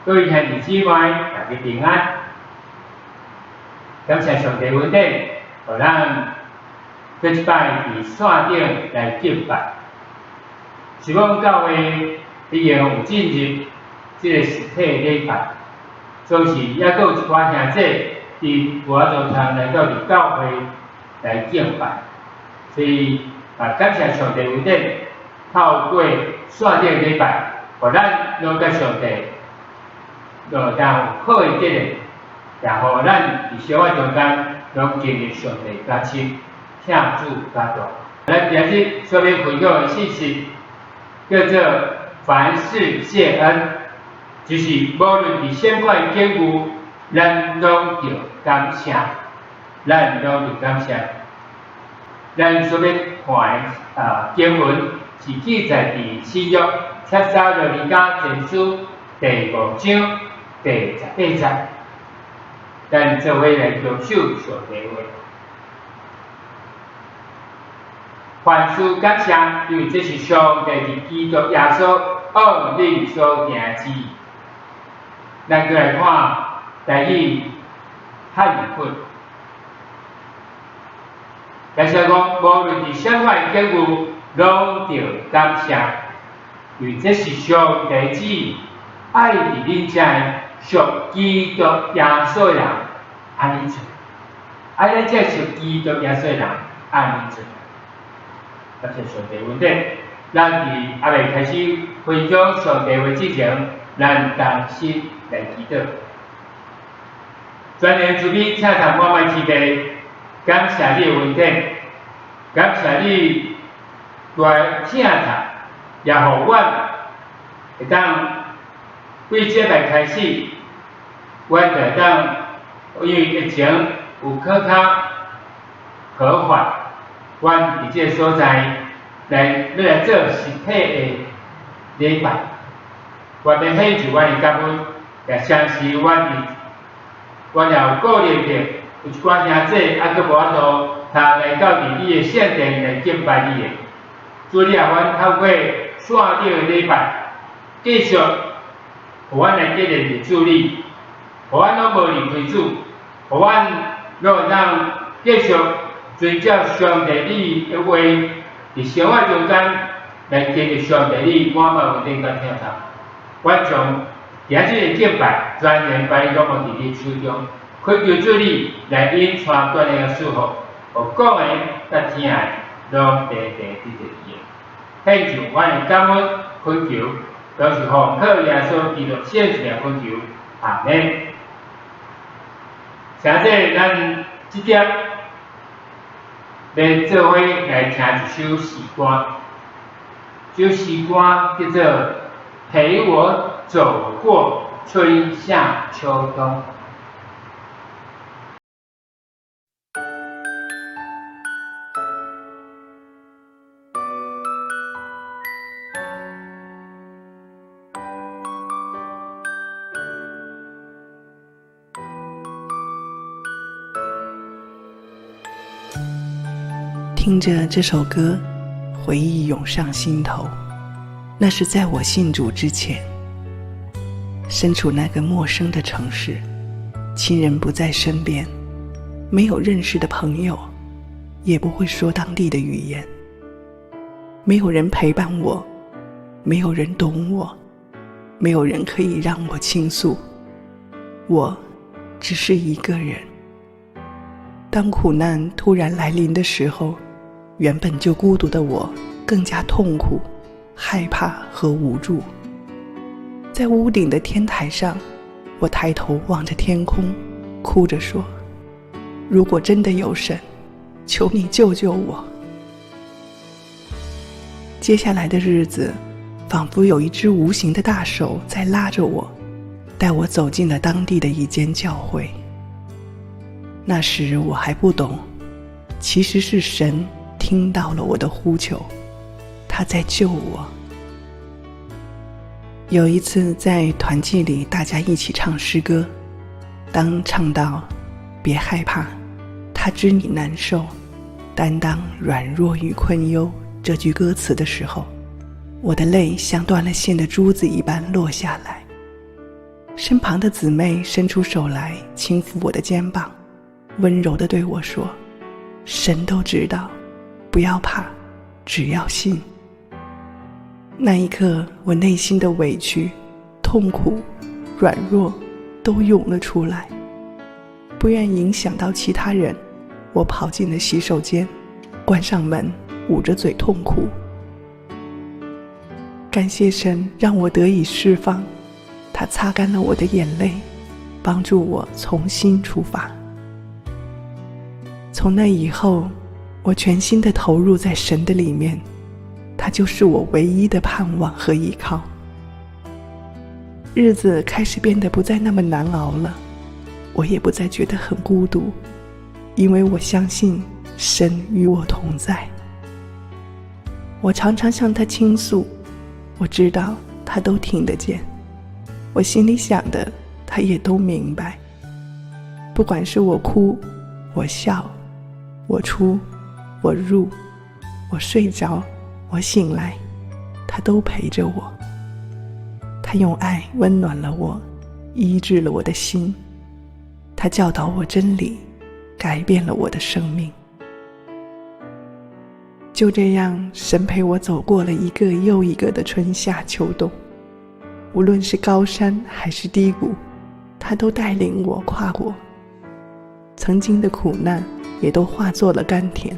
各位兄弟姊妹，大家平安。感谢上帝恩典，让咱这一摆伫线顶来敬拜。希望教会已经有进入这个实体礼拜，总是也阁有一寡兄弟伫大教堂来到伫教会来敬拜，所以感谢上帝恩典，透过线顶礼拜，让咱拢甲上帝。就当好的结论，也互咱伫生活中间拢经历上帝加亲，请主加大。咱今日所要分享的信息叫做凡事谢恩，就是无论伫什么境遇，咱拢要感谢，咱拢要感谢。咱所要看的经文是记载伫新约帖撒罗尼迦前书第5章。第18节，咱做伙来着手上帝话。凡事感谢，因为这是上帝伫基督耶稣奥领所行之义。咱再来看第一汉语本，感谢讲，无论伫什么境遇，拢着感谢，因为这是上帝之义，爱伫恁遮。属基督耶稣的人安尼做，咱这属基督耶稣的人安尼做。感谢上帝恩典，咱伫还未开始分享上帝话之前，咱同心来祈祷。全能主你，请同我们祈祷，感谢你的恩典，感谢你来请他，也互阮会当。为这摆开始，阮就当因为疫情有可较和缓，阮伫这个所在来做实体的礼拜，阮要献上阮的感恩，也相信阮也有鼓励着有一寡兄弟还阁无法度，他来到伫你的圣殿来敬拜你的，主你也阮透过线顶的礼拜，继续。互阮来建立伫主理，互阮拢无离开主，互阮拢当继续遵照上帝你的话，伫生活中间来经历上帝你满满稳定甲听从。阮从今日的敬拜全然把伊拢放伫你手中，恳求主你来引带锻炼个祝福，互讲的甲听的拢地地得着伊。献上阮的感恩恳求。都是奉靠耶稣基督圣子的恳求，阿门。现在咱即点来做伙来听一首诗歌，这首诗歌叫做《陪我走过春夏秋冬》。听着这首歌，回忆涌上心头。那是在我信主之前，身处那个陌生的城市，亲人不在身边，没有认识的朋友，也不会说当地的语言，没有人陪伴我，没有人懂我，没有人可以让我倾诉，我只是一个人。当苦难突然来临的时候，原本就孤独的我更加痛苦、害怕和无助。在屋顶的天台上，我抬头望着天空，哭着说：如果真的有神，求你救救我。接下来的日子，仿佛有一只无形的大手在拉着我，带我走进了当地的一间教会。那时我还不懂，其实是神听到了我的呼求，他在救我。有一次在团契里，大家一起唱诗歌，当唱到别害怕，他知你难受，担当软弱与困忧这句歌词的时候，我的泪像断了线的珠子一般落下来。身旁的姊妹伸出手来轻抚我的肩膀，温柔地对我说：神都知道，不要怕，只要信。那一刻，我内心的委屈、痛苦、软弱都涌了出来。不愿影响到其他人，我跑进了洗手间，关上门，捂着嘴痛哭。感谢神让我得以释放，他擦干了我的眼泪，帮助我重新出发。从那以后，我全心地投入在神的里面，他就是我唯一的盼望和依靠。日子开始变得不再那么难熬了，我也不再觉得很孤独，因为我相信神与我同在。我常常向他倾诉，我知道他都听得见，我心里想的他也都明白。不管是我哭，我笑，我出，我入，我睡着，我醒来，他都陪着我。他用爱温暖了我，医治了我的心，他教导我真理，改变了我的生命。就这样，神陪我走过了一个又一个的春夏秋冬，无论是高山还是低谷，他都带领我跨过。曾经的苦难也都化作了甘甜，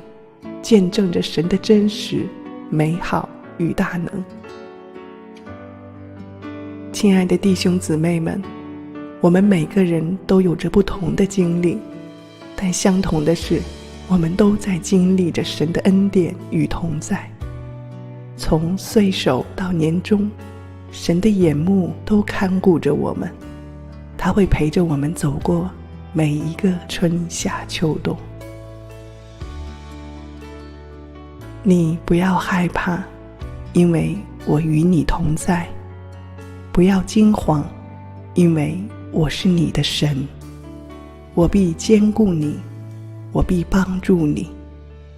见证着神的真实、美好与大能。亲爱的弟兄姊妹们，我们每个人都有着不同的经历，但相同的是，我们都在经历着神的恩典与同在。从岁首到年终，神的眼目都看顾着我们，他会陪着我们走过每一个春夏秋冬。你不要害怕，因为我与你同在；不要惊慌，因为我是你的神。我必坚固你，我必帮助你，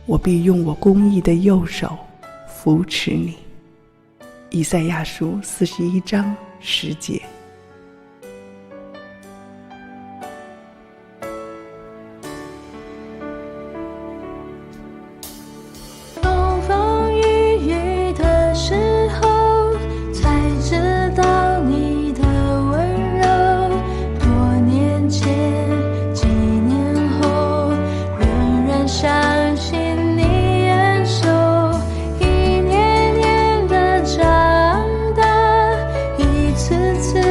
我必用我公义的右手扶持你。以赛亚书41章10节。次次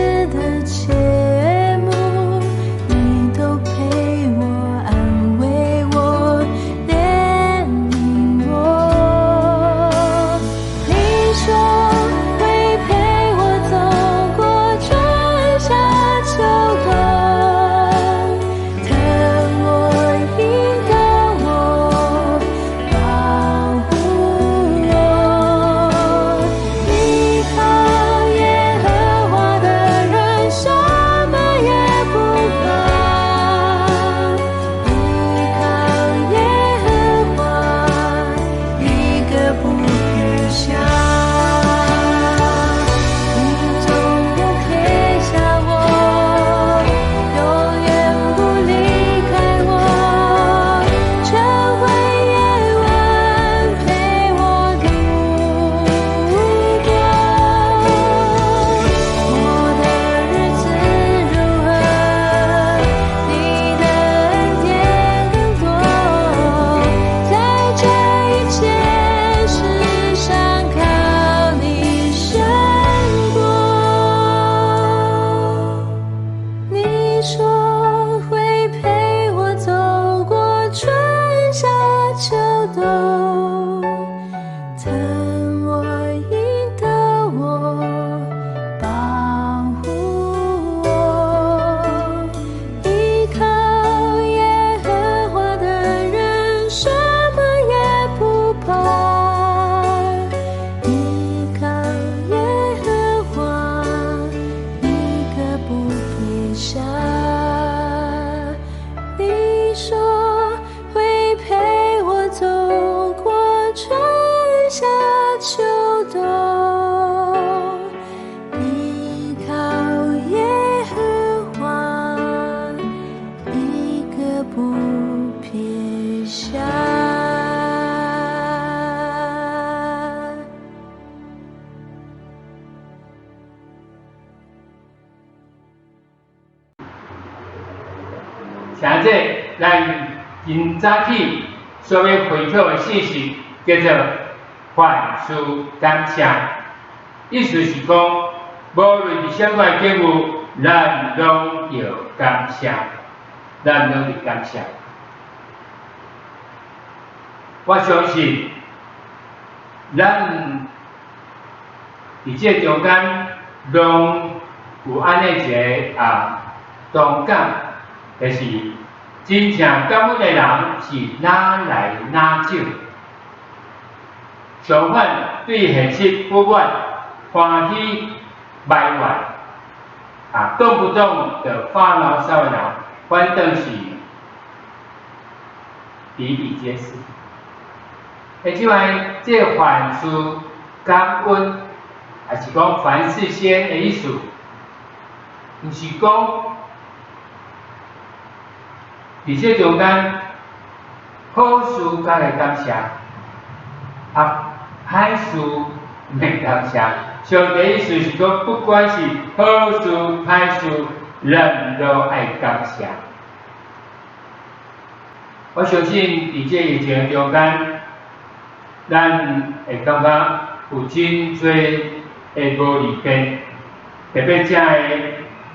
像这咱今早起所要回复的信息，叫做凡事感谢，意思是讲，无论是啥款节目，咱拢要感谢，咱拢要感谢。我相信，咱伫这中间，拢有安尼一个同感，就是真正感恩的人是哪来哪少。相反，对现实不满、欢喜埋怨，动不动就发牢骚的人，反倒是比比皆是。即摆这凡事感恩，也是讲凡事先的意思，毋是讲伫这中间好事才来感谢，歹事免感谢。上帝意思是讲，不管是好事歹事，咱都爱感谢。我相信伫这疫情中间，咱会感觉有真侪的无利便，特别这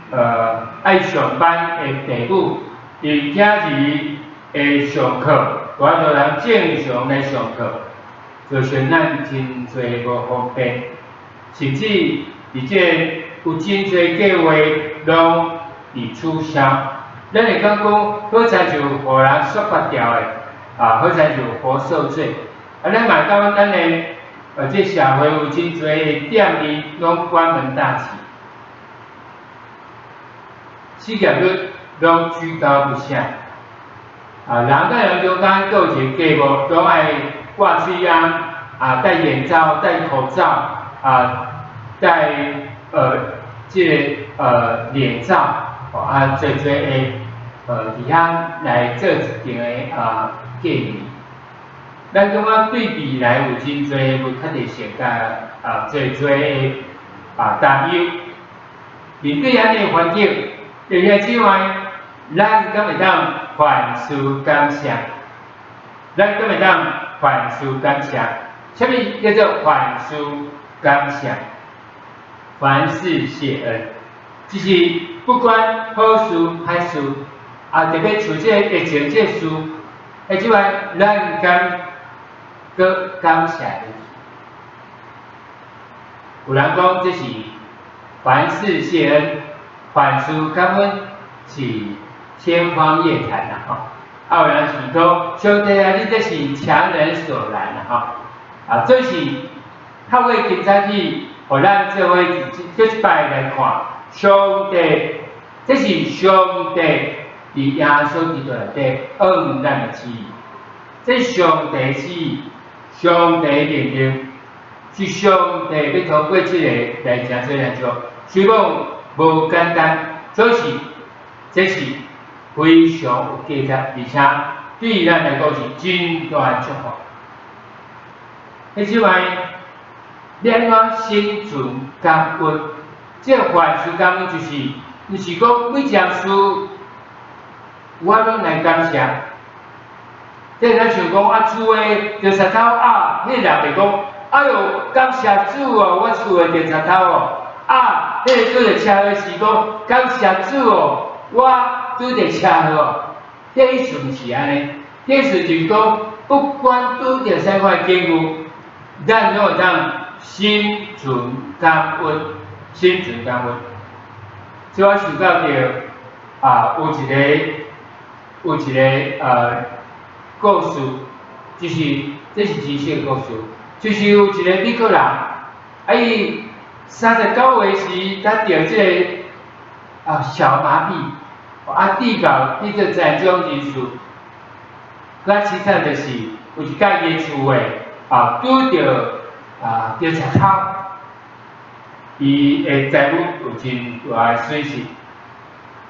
个爱上班的父母，伊囝儿会上课，大多人正常来上课，造成咱真侪无方便，甚至伫这有真侪计划拢被取消。咱会感觉好在就互人说发掉的，好在就活受罪。咱嘛感觉咱的这社会有真侪的店面拢关门大吉，失业率拢居高不下。人甲人中间有一个计划，拢爱挂水戴眼罩、戴口罩，戴脸罩，做的伫遐来做一定的建议。咱感觉对未来有真侪不确定性甲做的担忧。面对安尼的环境，除了之外，咱敢会当凡事感谢？咱敢会当凡事感谢？什么叫做凡事感谢？凡事谢恩，就是不管好事歹事，特别像这疫情这事，之外，咱敢搁感谢你。有人讲这是凡事谢恩，凡事感恩是天方夜谭有人是讲上帝你这是强人所难这是透过今早起，互咱做伙一摆来看，上帝这是上帝伫耶稣基督内底恩咱的旨意，这上帝旨意，上帝命令，是上帝要通过这个来成做来做，虽然无简单，这是非常有价值，而且对咱来讲是真大的祝福。之外，要安怎心存感恩？这凡事感恩就是，毋是讲每件事我拢来感谢。即咱像讲厝诶着插头迄人会讲，哎哟，感谢主哦，我厝诶着插头哦。迄个拄着车祸时讲，感谢主哦，我拄着车祸哦。这意思毋是安尼，这意思就是讲，不管拄着啥款境遇，咱拢会当心存感恩，心存感恩。所以我想到着有一个故事，就是这是真实的故事，就是有一个美国人，伊39岁时，他得这个小麻痹，治到伊个残障人士，佮凄惨就是有一间伊厝诶拄着着插头，伊诶财务有真大诶损失。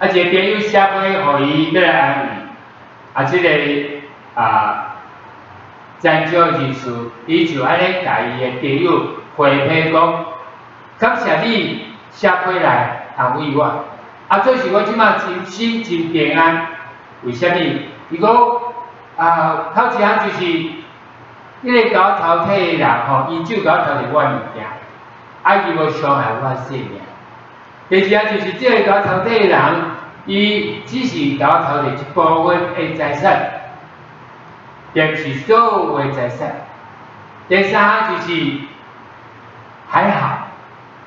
一个朋友写信互伊要来安慰，这个残障人士，伊就安尼甲伊诶朋友回批讲，感谢你写信来安慰我，这是我即马真心真平安，为什么？伊讲头一项就是，迄个搞头体的人吼，伊就搞头体我物件，伊无伤害我性命。第二项就是这个搞头体的人，伊只是搞头体一部分的财产，并不是所有的财产。第三项就是还好，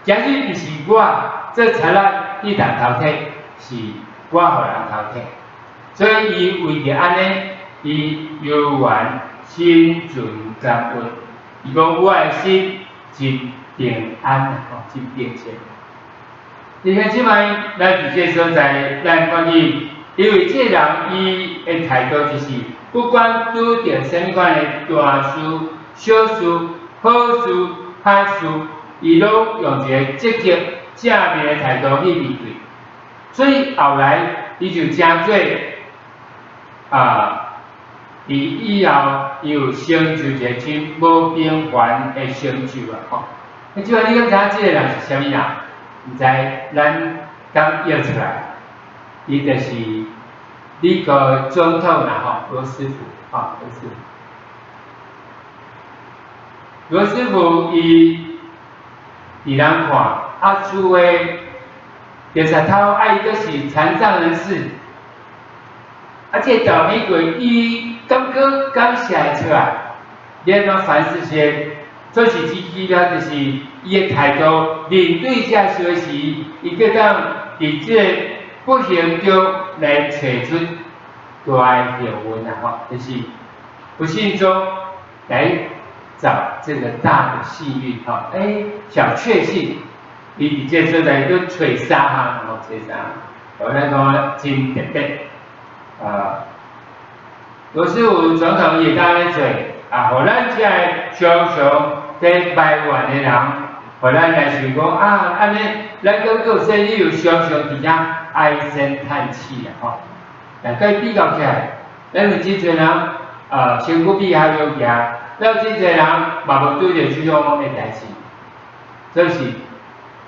假如不是我做财产去当头体，是我互人头体，所以伊为着安尼，伊犹原心存感恩。伊讲我的心真平安吼，真平静。你看即摆咱伫这所在，咱看见，因为这人伊的态度就是，不管拄着什么款的大事、小事、好事、歹事，伊拢用一个积极正面的态度去面对。所以后来伊就真做以后伊有成就一个真无平凡的成就吼。那即摆你敢知影这个人是啥物人？毋知咱刚约出来，伊就是美国总统啦吼，罗斯福罗斯福。罗斯福伊人看厝的调查头伊个是残障人士，这倒霉鬼伊感谢出来，连到凡事先。做事之基了，就是伊的态度，面对这事时，伊个当伫这不幸中来找出大的幸运吼，就是不幸中来找这个大的幸运小确幸，伊伫这所在都找3项找3项，我咱讲真特别罗斯福总统也当然做互咱这常常在埋怨的人，互咱来想讲安尼，咱个有生理有常常伫遐唉声叹气吼。但甲伊比较起来，咱有真侪人身躯比还有行，咱真侪人嘛无拄着这种的代志，所以是，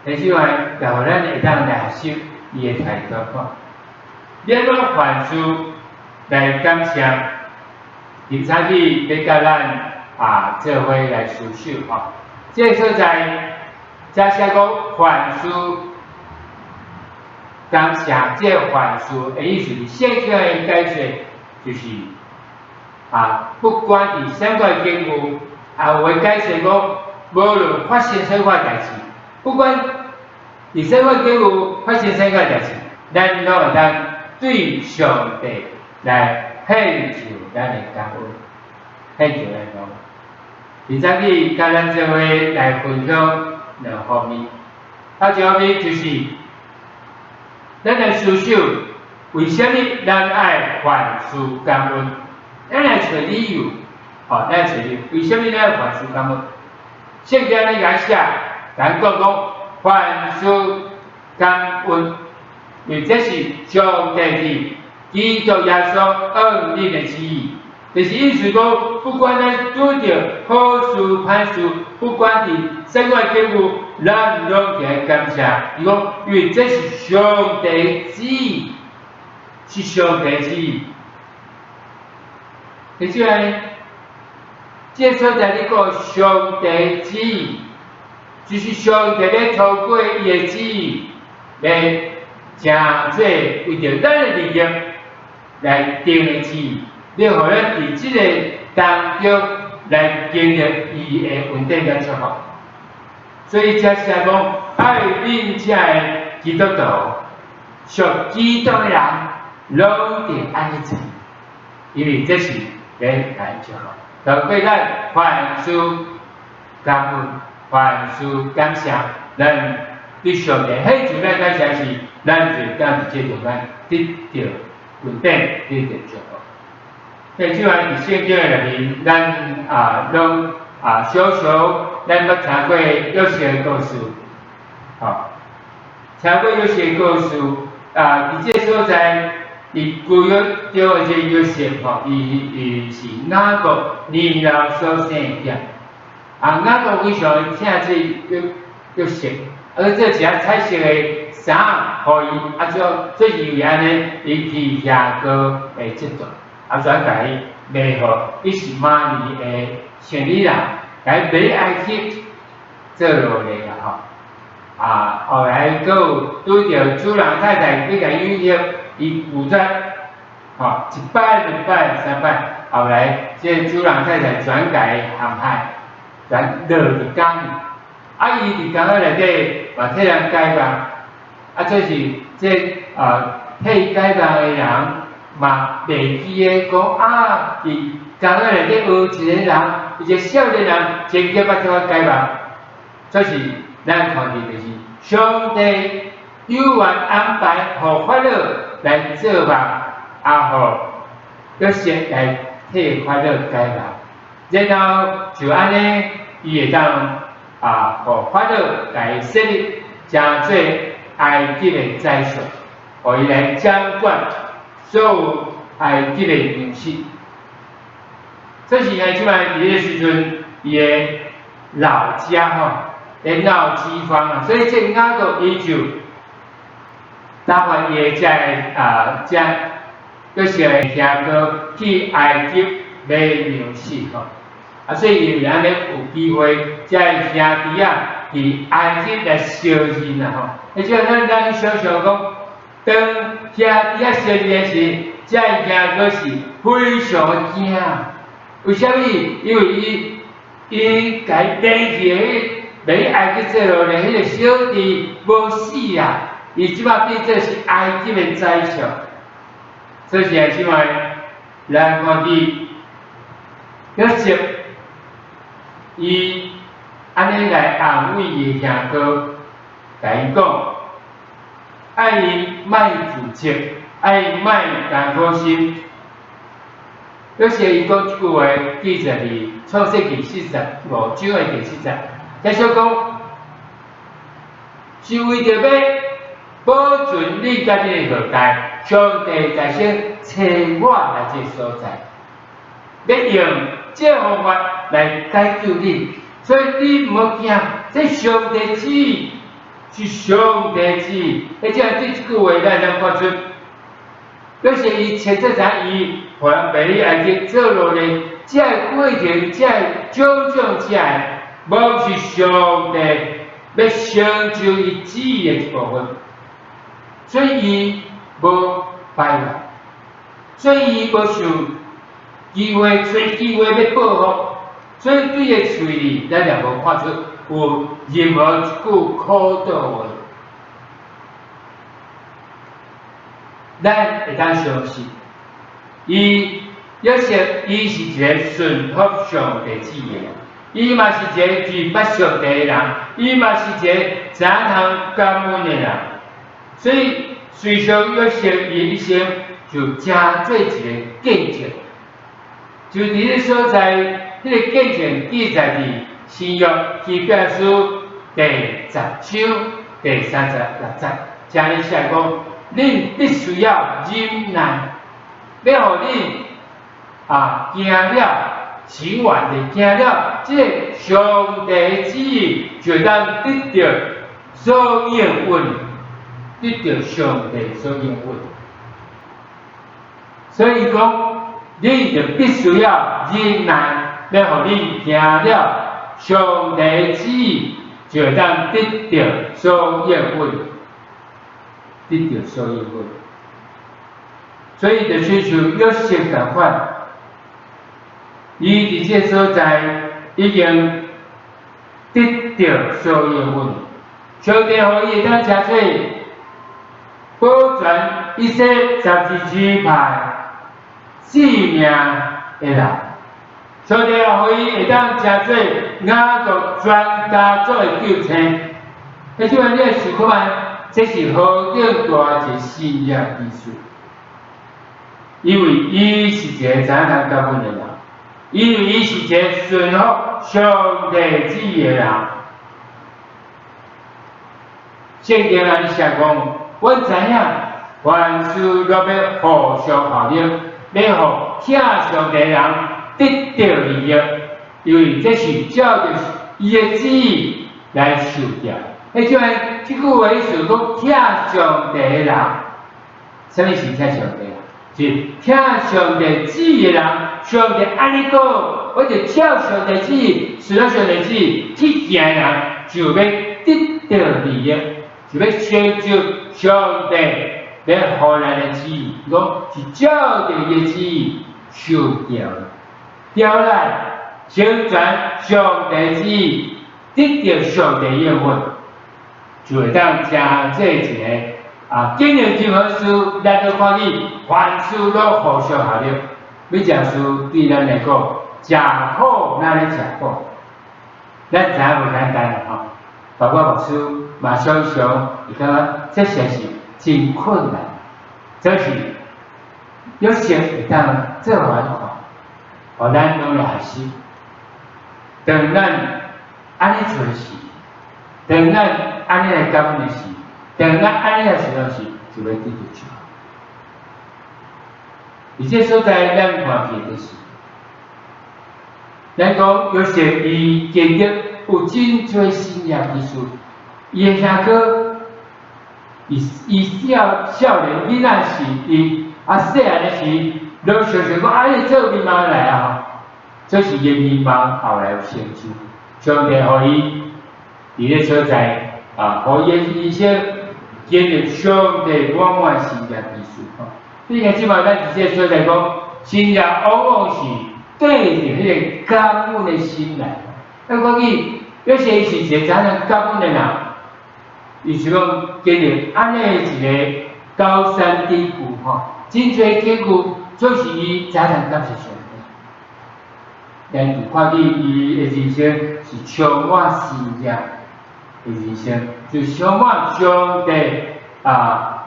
但是话，互咱会当来学习伊的态度看，免我凡事来感谢，并且去要甲咱。做伙来思想这个所在，假写讲凡事感谢，这个凡事的意思是圣经的解释，就是不管伫什么境遇，有的解释讲，无论发生什么代志，不管伫什么境遇发生什么代志，咱拢会当对上帝来献上咱的感恩，献上咱感恩。而且去甲咱做伙来分享2方面，一方面就是咱来思想，为什么咱爱凡事感恩？咱来找理由，咱来找理由，为什么咱爱凡事感恩？圣经里甲写，咱讲凡事感恩，因为这是上帝伫基督耶稣恩典的旨意。就是意思讲，不管咱拄着好事歹事，不管伫什么境遇，咱拢来感谢。伊讲，因为这是上帝旨意，是上帝旨意。而且呢，这所在你讲上帝旨意，就是上帝咧透过伊的旨意来诚做为着咱的利益来定的旨意。要互咱伫即个当中来经历伊的稳定跟祝福，所以才是讲爱并且的基督徒，属基督的人，拢得安尼做，因为这是来感祝福。透过咱凡事感恩，凡事感谢，咱对上帝献上咱感谢时，咱就当伫这地方得到稳定，得到祝福。所以即款伫圣经的内面，咱拢小咱捌听过约瑟的故事，听过约瑟的故事，伫这所在，伫旧约中的这约瑟伊是雅各年老所生的囝，雅各非常请这约瑟，而这一个彩色的啥，互伊做是为安尼，伊去遐个诶制度，转甲伊卖互伊是马尼诶生理人，甲伊买爱去做落嚟啦吼。后来佫拄着主人太太去甲伊约，伊负责一摆、两摆、三摆，后来这主人太太转甲伊陷害，转落伫监里。伊伫监狱内底嘛替人解放，这是替解放的人嘛袂记诶讲伫监狱内底有一个人，一个少年人前脚捌怎啊解放，这是咱看到就是上帝有缘安排，互法律来做梦，互约瑟来替法律解放，然后就安尼，伊会当。互法律来设立，成做埃及的宰相，互伊来掌管所有埃及的粮食。这是即摆伫个时阵，伊的老家在闹饥荒所以这雅各伊就打发伊的就是兄哥去埃及买粮食所以因为安尼有机会，这兄弟伫埃及来烧人而且咱想想讲，当兄弟烧人时，这兄哥是非常惊。为虾米？因为伊甲伊领去买埃及做落来，迄个小弟无死伊即摆变做是埃及的宰相。所以即摆咱看伫约瑟。伊安尼来安慰伊兄哥，甲伊讲，爱伊莫自责，爱伊莫艰苦心。有时伊讲一句话，记着伫创世纪45章的第40，继续讲，是为着要保存你家己的后代，上帝才先找我来这所在，要用这方法来解救你，所以你唔好惊，这上帝旨意是上帝旨意。而且这一句话咱能看出，就是伊切这场伊互人卖你埃及做落来，这过程，这种种起来，无是上帝要成就伊旨意的一部分，所以伊无败坏，所以伊无想。机会找机会要报复，所以对个嘴里，咱也无看出有任何一句苦道话。咱会当相信，伊约瑟伊是一个顺服上帝旨意的，伊嘛是一个惧怕上帝的人，伊嘛是一个真通感恩的人。所以，随上约瑟伊一生就真做一个见证。就伫个所在，迄个见证记载伫新约希伯来书第10章第36节，这里写讲：恁必须要忍耐，要互恁行了，行完的行了，这个上帝旨意就当得到所应允，得到上帝所应允。所以讲。你就必须要忍耐，要互你行了上帝旨意，就当得到所应允，得到所应允。所以就亲像约瑟共款，伊伫这所在已经得到所应允，上帝互伊当吃做保全以色列12支派。性命的人，上帝也互伊会当真做雅各专家做的救星。迄种你会想看觅，这是何等大一个信仰之事？因为伊是一个真通感恩的人，因为伊是一个顺服上帝旨意的人。圣经安尼写讲，阮知影凡事若要互相效力。要互听上帝人得到利益，因为这是照着伊的旨意来受掉。即摆即句话意思讲，听上帝的人，什么是听上帝啊？是听上帝旨意的人，上帝安尼讲，或者照上帝旨意，顺了上帝旨意去行的人，就要得到利益，就要成就上帝要予咱的旨意。讲是照着伊的旨意受调的，调来宣传上帝旨意，得到上帝应允，就会当将这一个。今日任何事，咱都看见，凡事都互相效力。每件事对咱来讲，食好哪里食好？咱知影无简单吼，包括牧师嘛常常会感觉这些是真困难，这是有时会当做互咱看，互咱拢来学习。当咱安尼做事，当咱安尼来感恩的事。当咱安尼来想的时，就要得到祝福。而这所在咱看见的是，咱讲有时伊经历有真多新业技术，伊的兄哥，伊少年囡仔时，伊细汉的时，都常常讲伊做面包来啊，这是伊面包后来有成就，上帝互伊伫咧所在互伊一些。经历上帝满满新业技术吼，你看即摆咱直接所在讲，新业往往是带着迄个感恩的心来。咱讲起，有时是一个真正感恩的人，伊是讲经历安尼一个高山低谷吼，真侪低谷，总是伊真正感谢上帝。咱就看见伊的人生是充满新业。人生就充满上帝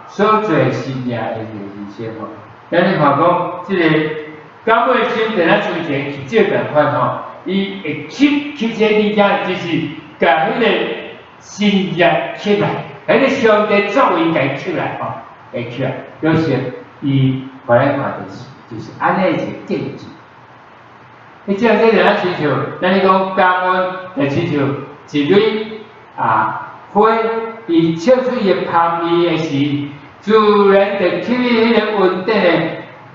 所做新业的人生吼。咱咧看讲，即个感恩的心，在咱从前是这样款吼，伊会吸这理解，就是甲迄个新业吸来，迄个上帝作为甲吸来吼，会吸来。有时伊互咱看就是安尼一个见证。你即样这个咱亲像，咱咧讲感恩，就亲像一蕊。花伊笑出伊的香味的时，自然就吸引迄个稳定的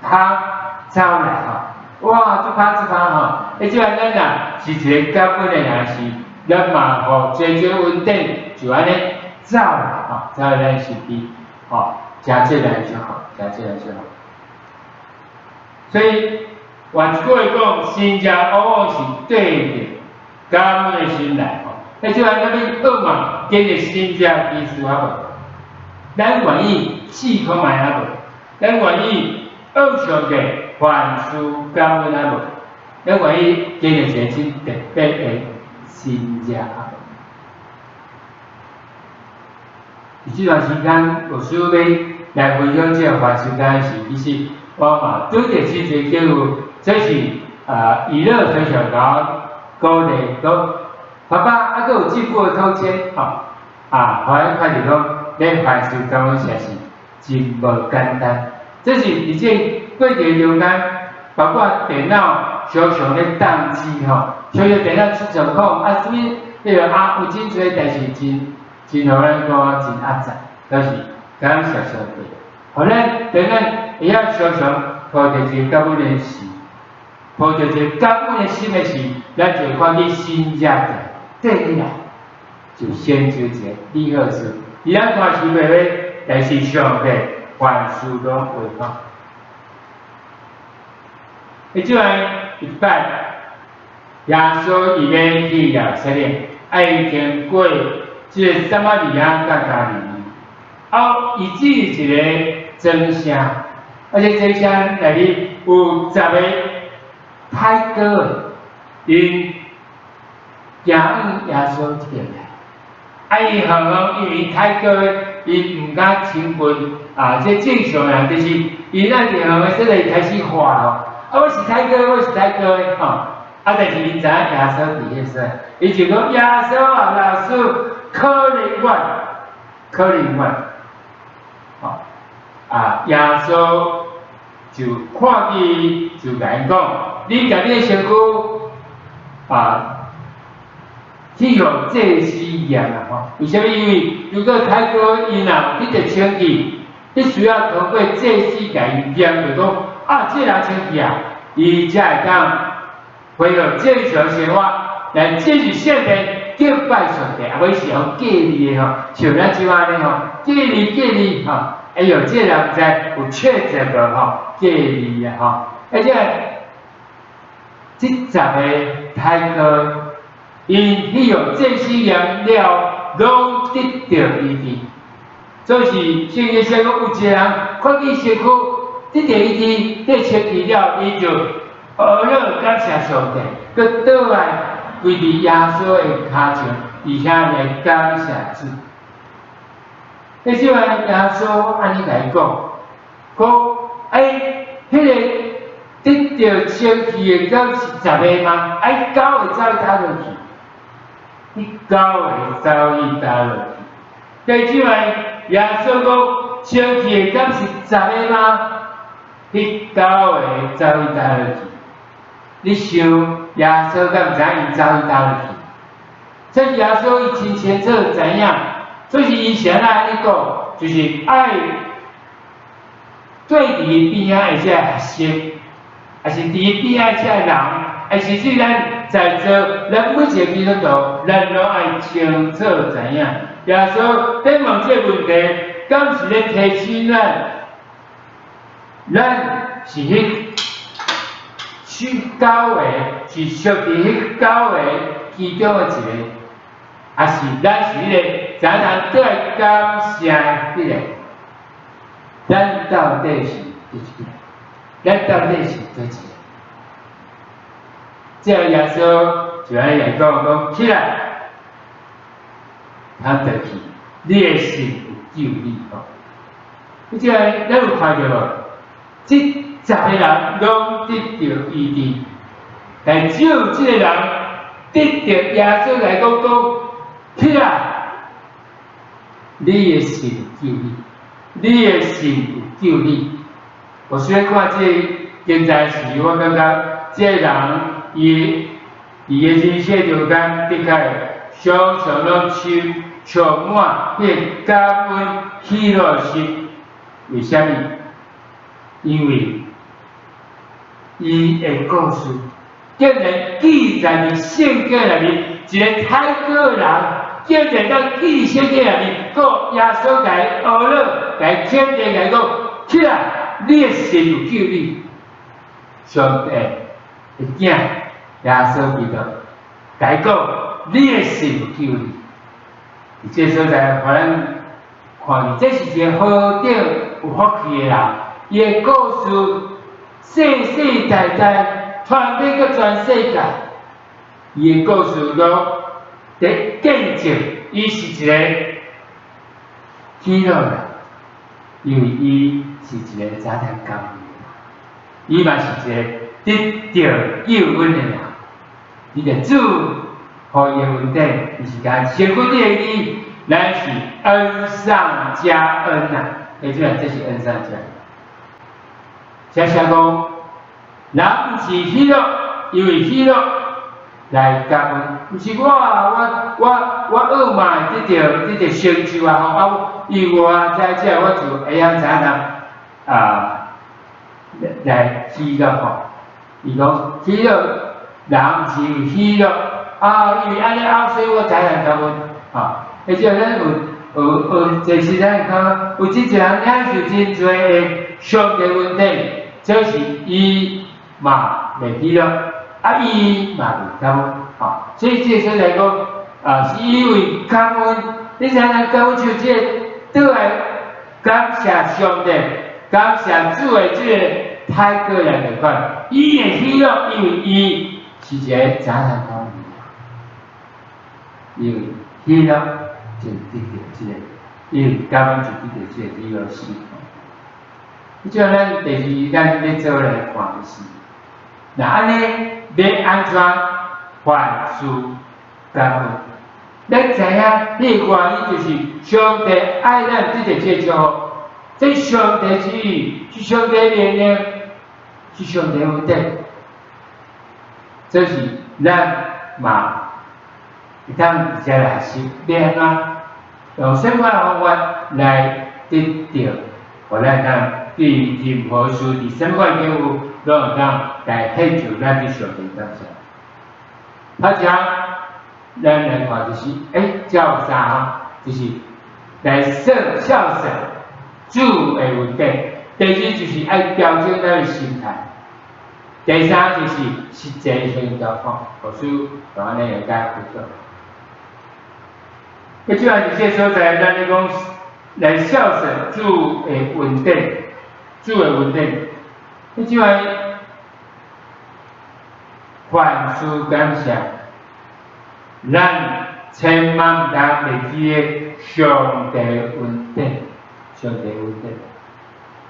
香走来吼。哇，这香吼！即摆咱是一个感恩的人时，咱嘛吼最稳定，就安尼走来吼，走来咱身边吼，真自然就好，真自然就好。所以换一句话讲，新业往往是对着感恩的心来吼。即摆咱要学嘛，经历新业技术啊无？咱愿意试看卖啊无？咱愿意学上帝凡事感恩啊无？咱愿意经历一个真特别的新业啊无？伫即段时间，牧师要来分享这个凡事感恩时，其实我嘛对着真侪机会，这是娱乐分享甲鼓励讲。爸爸，还佫有进步的空间，互咱看着讲，咱凡事感恩实是真无简单。这是伫这过程中间，包括电脑常常咧宕机吼，常常电脑出状况，什么迄个有真侪代志真互咱讲真压榨，都是感谢上帝。互咱等咱会晓常常抱着一个感恩的心，抱着一个感恩的心的时，咱就会看见新业的。对你来，就先就一个利好事。伊咱看是袂袂，但是上帝凡事拢会好。即摆一摆，耶稣伊要去耶色列，已经过即个撒玛利亚甲加利利，后伊只一个真声，而且真声内里有10个太哥，因。行耶稣这边来，伊因为太高，伊毋敢亲近这正常人就是伊咱伫行的说来开始话咯，我是太高，我是太高的吼，但是伊知影耶稣伫迄说，伊就讲耶稣老师可怜我，耶稣就看见就甲因讲，你甲你的身躯去互祭司理念啦吼。为什么？因为如果太过因啊，你着清气，你需要通过祭祀甲伊验，就讲啊，这人清气啊，伊才会当配合正常生活来进入圣殿。敬拜上帝，啊，尾是用敬礼的吼，像咱即摆咧吼，敬礼吼，哎呦，这人毋知有确诊无吼，敬礼啊吼，而且这10个太哥，因迄有这些颜料拢得到伊治，就是圣经上讲有一个人看见身躯得到伊治，得清气了，伊就学了感谢上帝，佮倒来。跪伫耶稣的脚前，而且来感谢主。迄时阵耶稣安尼来讲，讲迄个得到清气的，敢是10个吗？9个走去倒落去，迄9个走去倒落去。迄时阵耶稣讲清气的，敢是10个吗？迄9个走去倒落去。你想？耶稣敢毋知因走去倒落去？这耶稣伊真清楚知影，所以以前啊，伊讲就是爱对伫边仔的这学生，还是伫边仔这人，还是虽咱在座咱每一个基督徒，咱拢爱清楚知影。耶稣在问这个问题，敢是咧提醒咱是去9个是属于迄9个其中的一个，还是咱是迄个常常对感谢迄个？咱到底是第几个？咱到底是第几个？这个耶稣就安尼来讲，起来，他得去，你的心有救你哦。你这咱有看到无？这10个人拢得到医治，但只有这个人得到耶稣来讲，起来，你的神救你，你的神有救你。我虽然看这现在时，我感觉这个人伊的人生中间的确常常拢充满迄感恩喜乐心。为什么？因为伊的故事竟然记载伫圣经内面，一个太过人竟然在记圣经内面，个耶稣甲伊学了，甲伊肯定甲伊讲，起来，你的神有救你。上帝的囝耶稣基督甲伊讲，你的神有救你。这所在，互咱看见，这是一个好顶有福气的人，伊的故事。世世代代传遍个全世界，伊的故事拢在见证，伊是一个喜乐人，因为伊是一个早晨教育的人，伊嘛是一个得到救恩的人。伊个主互伊的恩典，伊是甲千分之一，咱是恩上加恩呐，也就是这是恩上加恩。常常讲，人毋是喜乐，因为喜乐来感恩，毋是我学嘛得到成就啊！因为我在这，我就会晓知影来喜乐吼。伊讲喜乐，人毋是因为喜乐因为安尼所以我才来感恩啊！而且咱有这时咱讲，有即个人领受真多的上帝恩典。这是伊嘛袂喜乐，伊嘛袂感恩，所以这说来讲，是因为感恩，你才能感恩像这倒来感谢上帝，感谢主的这个太个人来款，伊会喜乐，因为伊是一个早晨教育，因为喜乐就得到这个，因为感恩就得到这个喜乐心。即个咱第二，咱要做来看的是，那安尼要安怎还事感恩？咱知影，迄个原因就是上帝爱咱得到这祝福，这上帝之意，是上帝命令，是上帝恩典，这是咱嘛会当直接来实练啊，用什么方法来得到，互咱当对任何事伫什么境有，拢会当来献就咱的上帝感谢。好像咱来看就是，叫啥吼？就是来孝顺主的问题。第二就是爱调整咱的心态。第三就是实际行动吼，老师同安尼来解分享。即下伫这所在，咱咧讲来孝顺主的稳定，主的稳定。即下凡事感谢，咱千万不当袂记个上帝稳定，上帝稳定。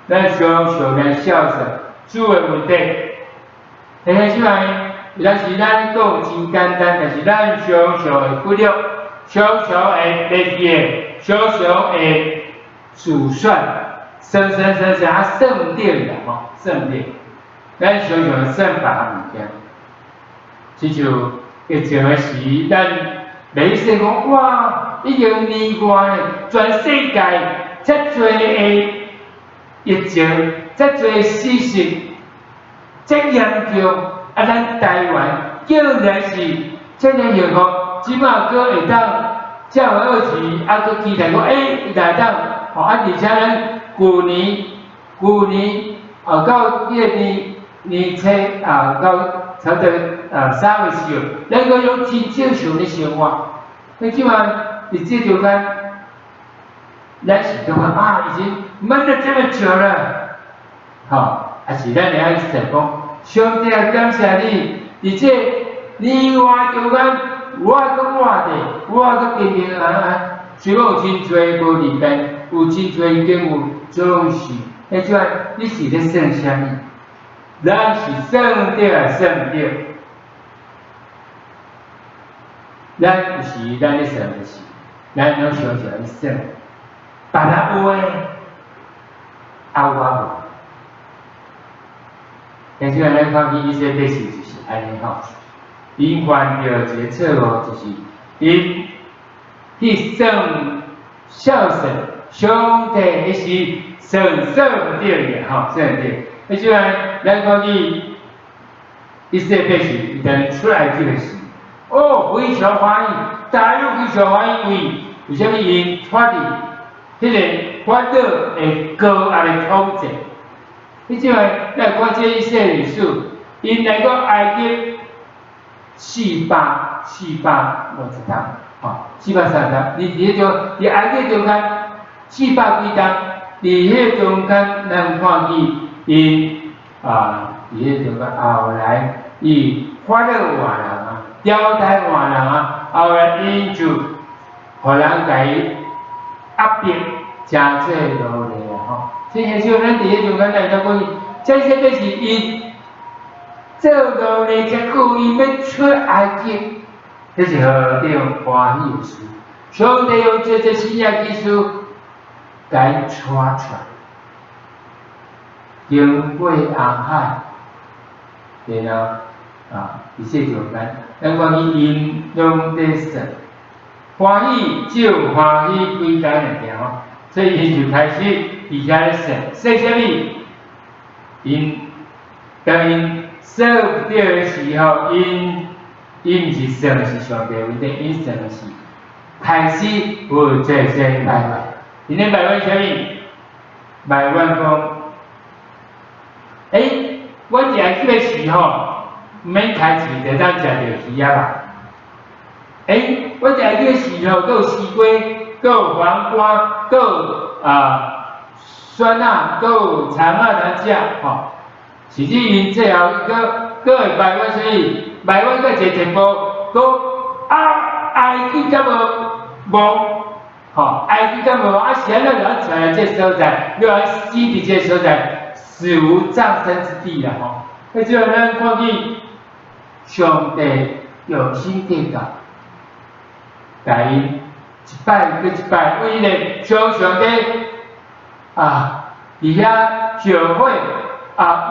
咱常常来孝顺主的稳定。迄个即下，有时咱讲真简单，但是咱常常会忽略。常常会袂记个，常常会自算，算啊算对啦吼，算对。咱常常算别项物件，亲像疫情的时，咱袂说讲哇，已经年外咧，全世界遮侪的疫情，遮侪死神，遮严重，啊，咱台湾竟然是遮个幸福。即马阁会当照二期，啊，阁期待讲，会当，而且咱旧年到第年初到差不多3月时候，咱阁用真正常的生活。那即马伫这中间，咱是感觉已经闷得这么久了，还是咱会爱想讲，上帝啊，感谢你，伫这年外中间。我搁活着，我搁平平安安，虽然有真侪无离病，有真侪经有总是，迄种你是咧算啥物？咱是算对还算唔对？咱有时咱咧算的是，咱拢常常咧算，别人有诶，我无。但是咱看见伊些历史就是安尼吼。因犯着一个错误，就是因去算孝顺上帝，迄是算唔对个吼，算唔对。迄种咱看见以色列是一旦出来这个时，非常欢喜，大陆非常欢喜，为虾米因发伫迄个法老的高压的统治。迄种咱看这以色列历史，因来到埃及。450天，430天，伫迄种伫埃及中间400几天，伫迄中间咱看见因伫迄中间后来伊法老换人啊，朝代换人啊，后来因就互人甲伊压迫，真济劳力啊吼。所以迄种咱伫迄中间来到讲，这些都是因。做努力才故意要出埃及，这是何等欢喜的事！上帝用这新约技术，甲伊带出来，经过红海，然后伫这中间，咱看见因拢在说，欢喜就欢喜几天来行，所以因就开始伫遐咧说啥物？当因。说不对的时候，因毋是算的是上帝问题，因算的是开始有这埋怨。因咧埋怨啥物？埋怨讲，我食迄个时吼，毋免开喙就当食着鱼啊吧？我食迄个时吼，阁有西瓜，阁有黄瓜，阁有酸啊，阁有长啊通食吼。是指因最后佫会埋怨啥物？埋怨佫一步，埃及敢无？埃及敢无？是安怎就出来这所在，要来死伫这所在，死无葬身之地啦吼。迄种咱看见上帝用心计较，甲因一摆搁一摆，为咧常常伫伫遐聚会。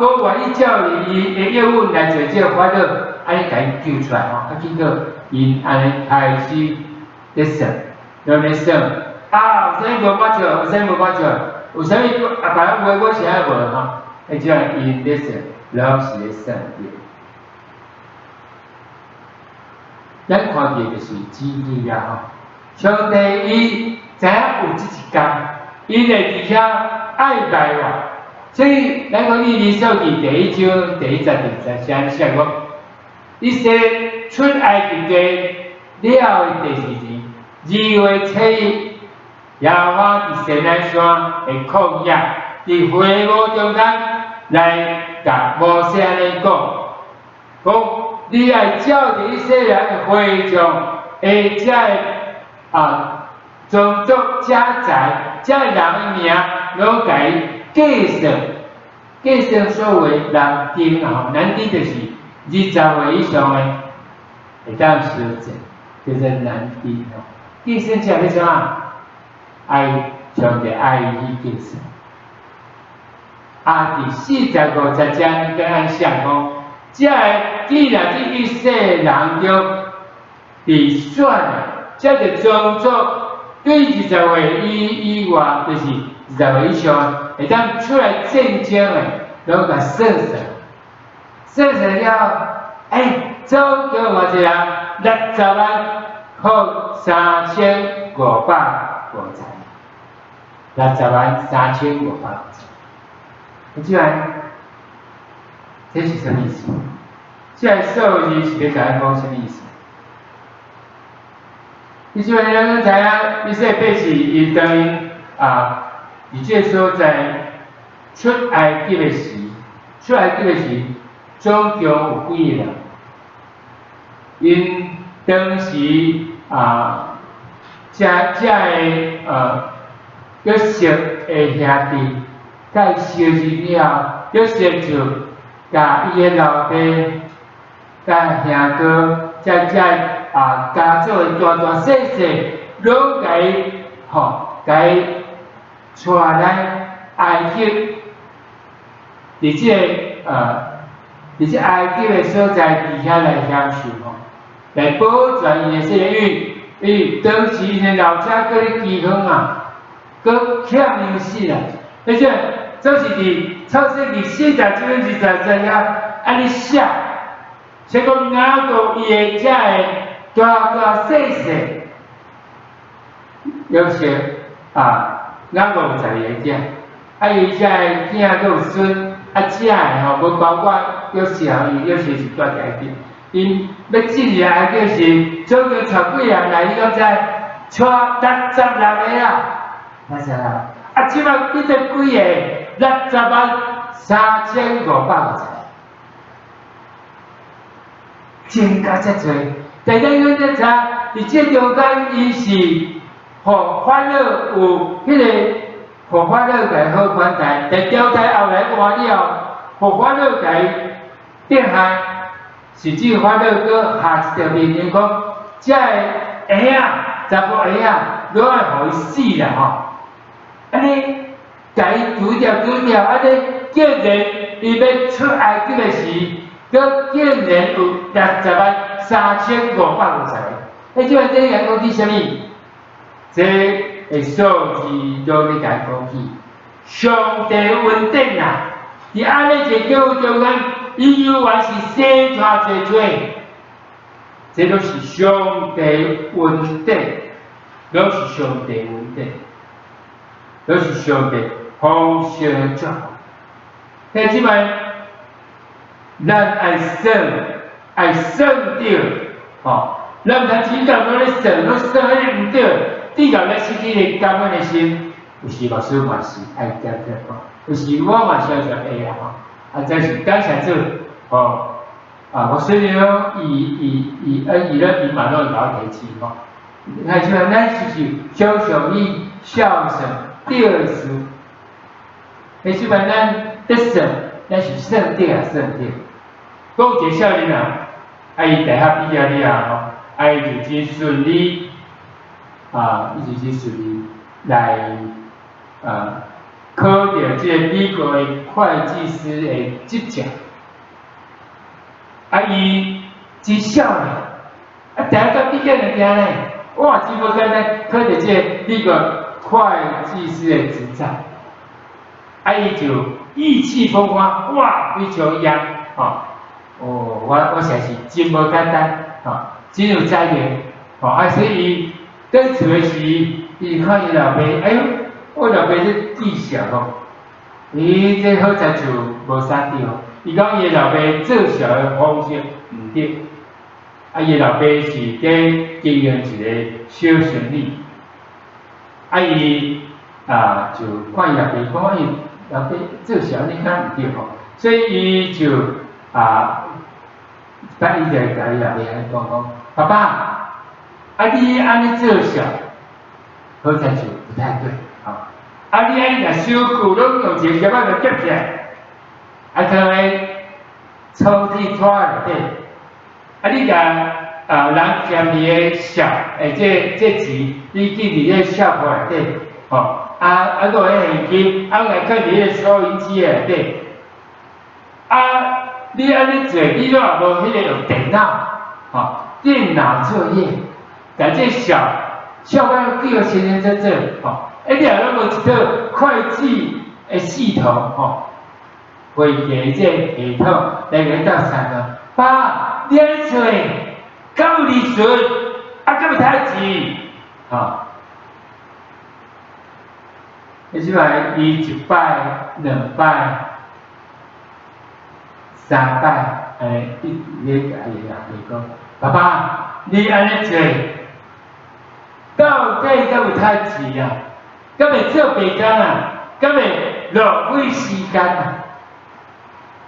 无愿意照伊的约允来做这个法老，安尼甲伊救出来吼，结果因安尼开始咧算，咧算啊，有啥无捌做，有啥无捌做，有啥物别人话我是爱无吼，即种因咧算，老是咧算着。咱看到就是指意啊吼，上帝伊知影有即一天，伊会伫遐爱拜我，所以咱讲伊民数记第1章第1节第2节写讲，伊说出埃及地了的第2年，2月7日，耶和华伫西奈山的旷野，伫会幕中间来甲摩西安尼讲，讲你爱照着以色列的会众，这种族家财，这人的名，拢甲伊计算，计算所谓人丁啊，人丁就是20岁以上的，会当修正，叫做人丁哦。计算起来要怎啊？爱上帝爱伊计算。第40、50节跟按写讲，既然这以色列人中伫选的，这个种族对20岁以外，就是20岁以上，会当出来战争的，拢甲算算，算算了，总共偌济人，60万和3550，60万3550。即个，这是什么意思？这个数字是要甲咱讲什么意思？伊即个咱知影，以色列百姓伊当因伫这个所在出埃及的时，总共有几个人？因当时约瑟的兄弟。甲伊烧入了，约瑟就甲伊的老爸、甲兄哥、家族的大细细，拢甲伊带来埃及，伫这埃及的所在伫遐来享受吼，来保全伊的生命，因为当时因的老家搁咧饥荒啊，搁欠粮食啦，而且。这是伫创世纪40章20节了，安尼写，结果拿到伊的遮个大细细，有些拿50个囝，伊遮个囝有孙，遮个吼无包括有时是住伫埃及，因要进入埃及时，总共带几人来？你讲知？带66个啊，60啊，即摆变做几个？60万3550，增加遮多。但咱讲遮查，伫这中间，伊是互法老有互法老家好款待，但朝代后来换了，互法老家变害，甚至法老搁下一条命令讲，遮个查甫儿拢爱互伊死啦吼，安尼。甲伊除掉，安尼竟然伊要出埃及的时，佮竟然有60万3550个。即个这讲讲起啥物？这个数字都要甲伊讲起，上帝恩典啊！伫安尼一个教中间，伊犹原是生带做，这都是上帝恩典，都是上帝恩典，都是上帝。丰盛的祝福，但即摆咱爱算着，咱通时常拢咧算，拢算迄个毋对，至少咱失去个感恩的心。有时老师嘛是爱点点吼，有时我嘛是会啊，真是感谢主我虽然伊咧嘛拢搞提起吼，但是咱就是常常以孝顺对事。即摆咱得算，咱是算对。讲一个少年伊大学毕业了伊就真顺利，伊就真顺利来考到这个美国的会计师的执照。伊真少年，啊，第一个毕业人家呢，哇，真无简单，考着这个会计师的执照，啊，伊就意气风发，哇，非常一样，哦，我实在是真无简单，哦，真有才能，哦，啊，所以在厝的时，伊看伊老爸，哎呦，我老爸是技校哦，伊这好在厝无啥对哦，伊讲伊老爸做小的方式唔对。啊，伊老爸是在经营一个小生意，啊伊就看伊老爸讲，伊老爸做小你敢唔对吼，所以伊就把伊就甲伊老爸安讲，爸爸，啊你安尼做小，好在就不太对，啊你安尼甲小骨拢用一个夹仔就夹起来，啊可能抽屉拖内底。啊！你甲人嫌你的小，这钱你记伫咧小包内底，吼还有迄现金，来放伫咧收银机内底。你安尼做，你若无迄个用电脑，电脑作业，甲这小包叫先生在做，你若拢无一套会计的系统，会计这系统来个到三个爸。你安尼做，敢有利润，敢有趁钱，你即摆伊一摆、两摆、三摆，你甲伊老爸讲，爸爸，你安尼做，到底敢有趁钱啊？敢会做白工啊？敢会浪费时间啊？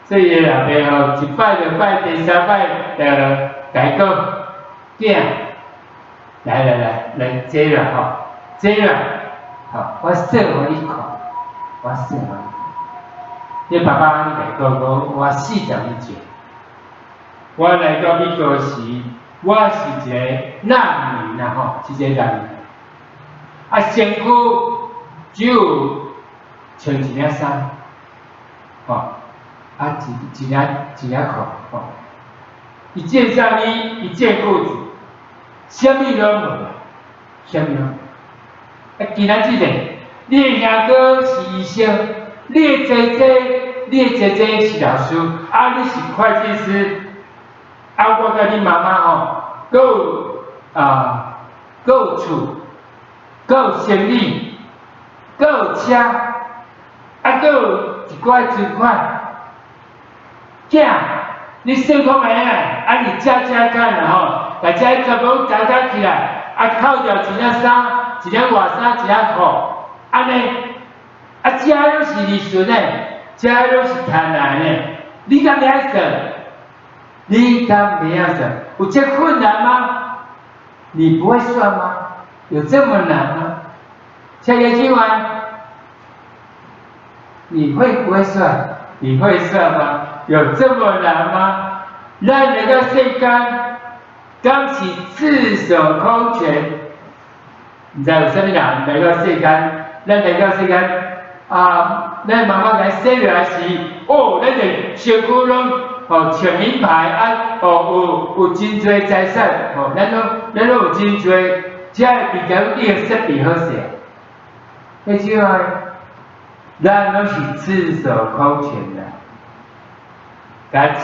所以老爸一摆、两摆、第三摆，甲伊讲，囝，来坐啦坐啦，我算互你看，我算互你看。你爸爸安尼甲伊讲，我40年前，我来到美国时，我是一个难民是一个难民，身躯只有穿一领衫，一领裤，一件上衣，一件裤子，啥物拢无，啥物拢。今仔日你的兄哥是医生，你的姐姐是老师，你是会计师，我甲你妈妈阁有厝，阁有生意，阁有车，阁有一寡存款。囝，你算看卖你食干啦把这全部加起来，扣掉一领衫、一领外衫、一领裤，安尼，这拢是利润诶，这拢是赚来诶，你敢袂算？你敢袂算？有这困难吗？你不会算吗？有这么难吗？下个今晚，你会不会算？你会算吗？有这么难吗？咱来到世间，敢是赤手空拳？唔知有啥物人来到世间？咱来到世间咱妈妈来生下来时，咱就身躯拢穿名牌有真侪财产，咱拢有真侪，这比较你个设备好势。迄句话，咱拢是赤手空拳的。咱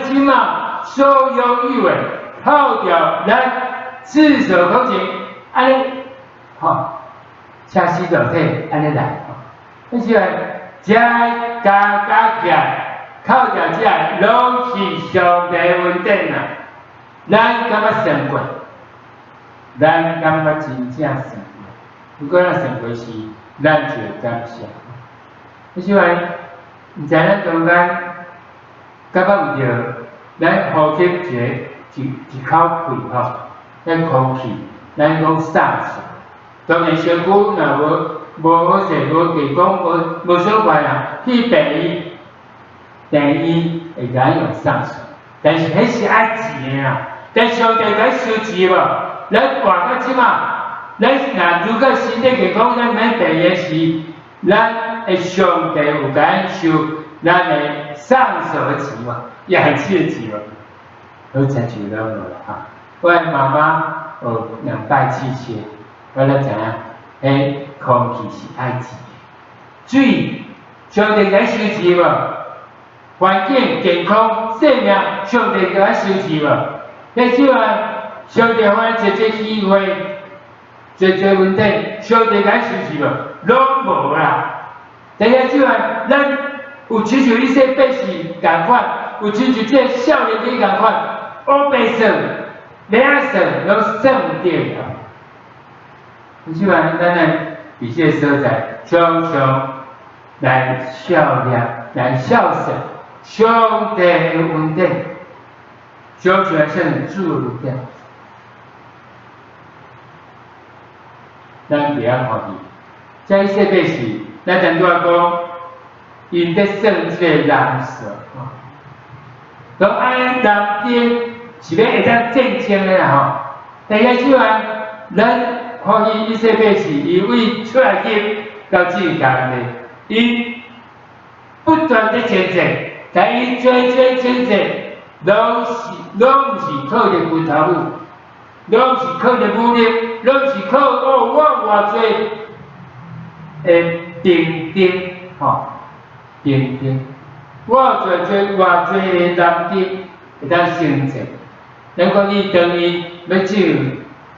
即马所有以为靠着咱赤手空拳，安尼车死落体安尼来，迄时阵这加起来，靠着这拢是上帝恩典啊！咱感觉算过，咱感觉真正算过。如果咱算过时，咱就感谢。迄时阵，毋知咱中间。感觉有着，咱呼吸一口气咱空气，咱讲送气。当然身躯若无好势，无地讲无所怪啦，去病医会甲咱用送气，但是迄是爱钱的啦。但上帝甲收钱无？咱活到即马，咱若如果身体健康，咱免病的时，咱的上帝有甲咱收。咱的上手的钱嘛，氧气的钱嘛，好才就了了我的妈妈有2摆汽车，我就知影，空气是爱钱的，水上帝该收钱无？环境、健康、生命，上帝该收钱无？迄种啊，上帝互咱一机会，一问题，上帝该收钱无？拢无啦。第一种啊，咱有亲像你说百事共款，有亲像这少年人共款，乌白算、白仔算，拢算唔对啦。即款咱来伫这所在，常常来效念、来孝顺上帝的恩典，常常来向主的恩典。咱伫遐看见，这一切百事，咱曾拄仔讲，因得算这个人数，都按人丁是要会当见证的啦吼。第一种啊，咱看见一切百事，伊为出来去到这个家里，伊不断的见证，但伊最见证，拢毋是靠着拳头母，拢毋是靠着武力，拢毋是靠我偌济诶定定吼，定定，我偌济男丁会当成就。咱讲伊当伊要走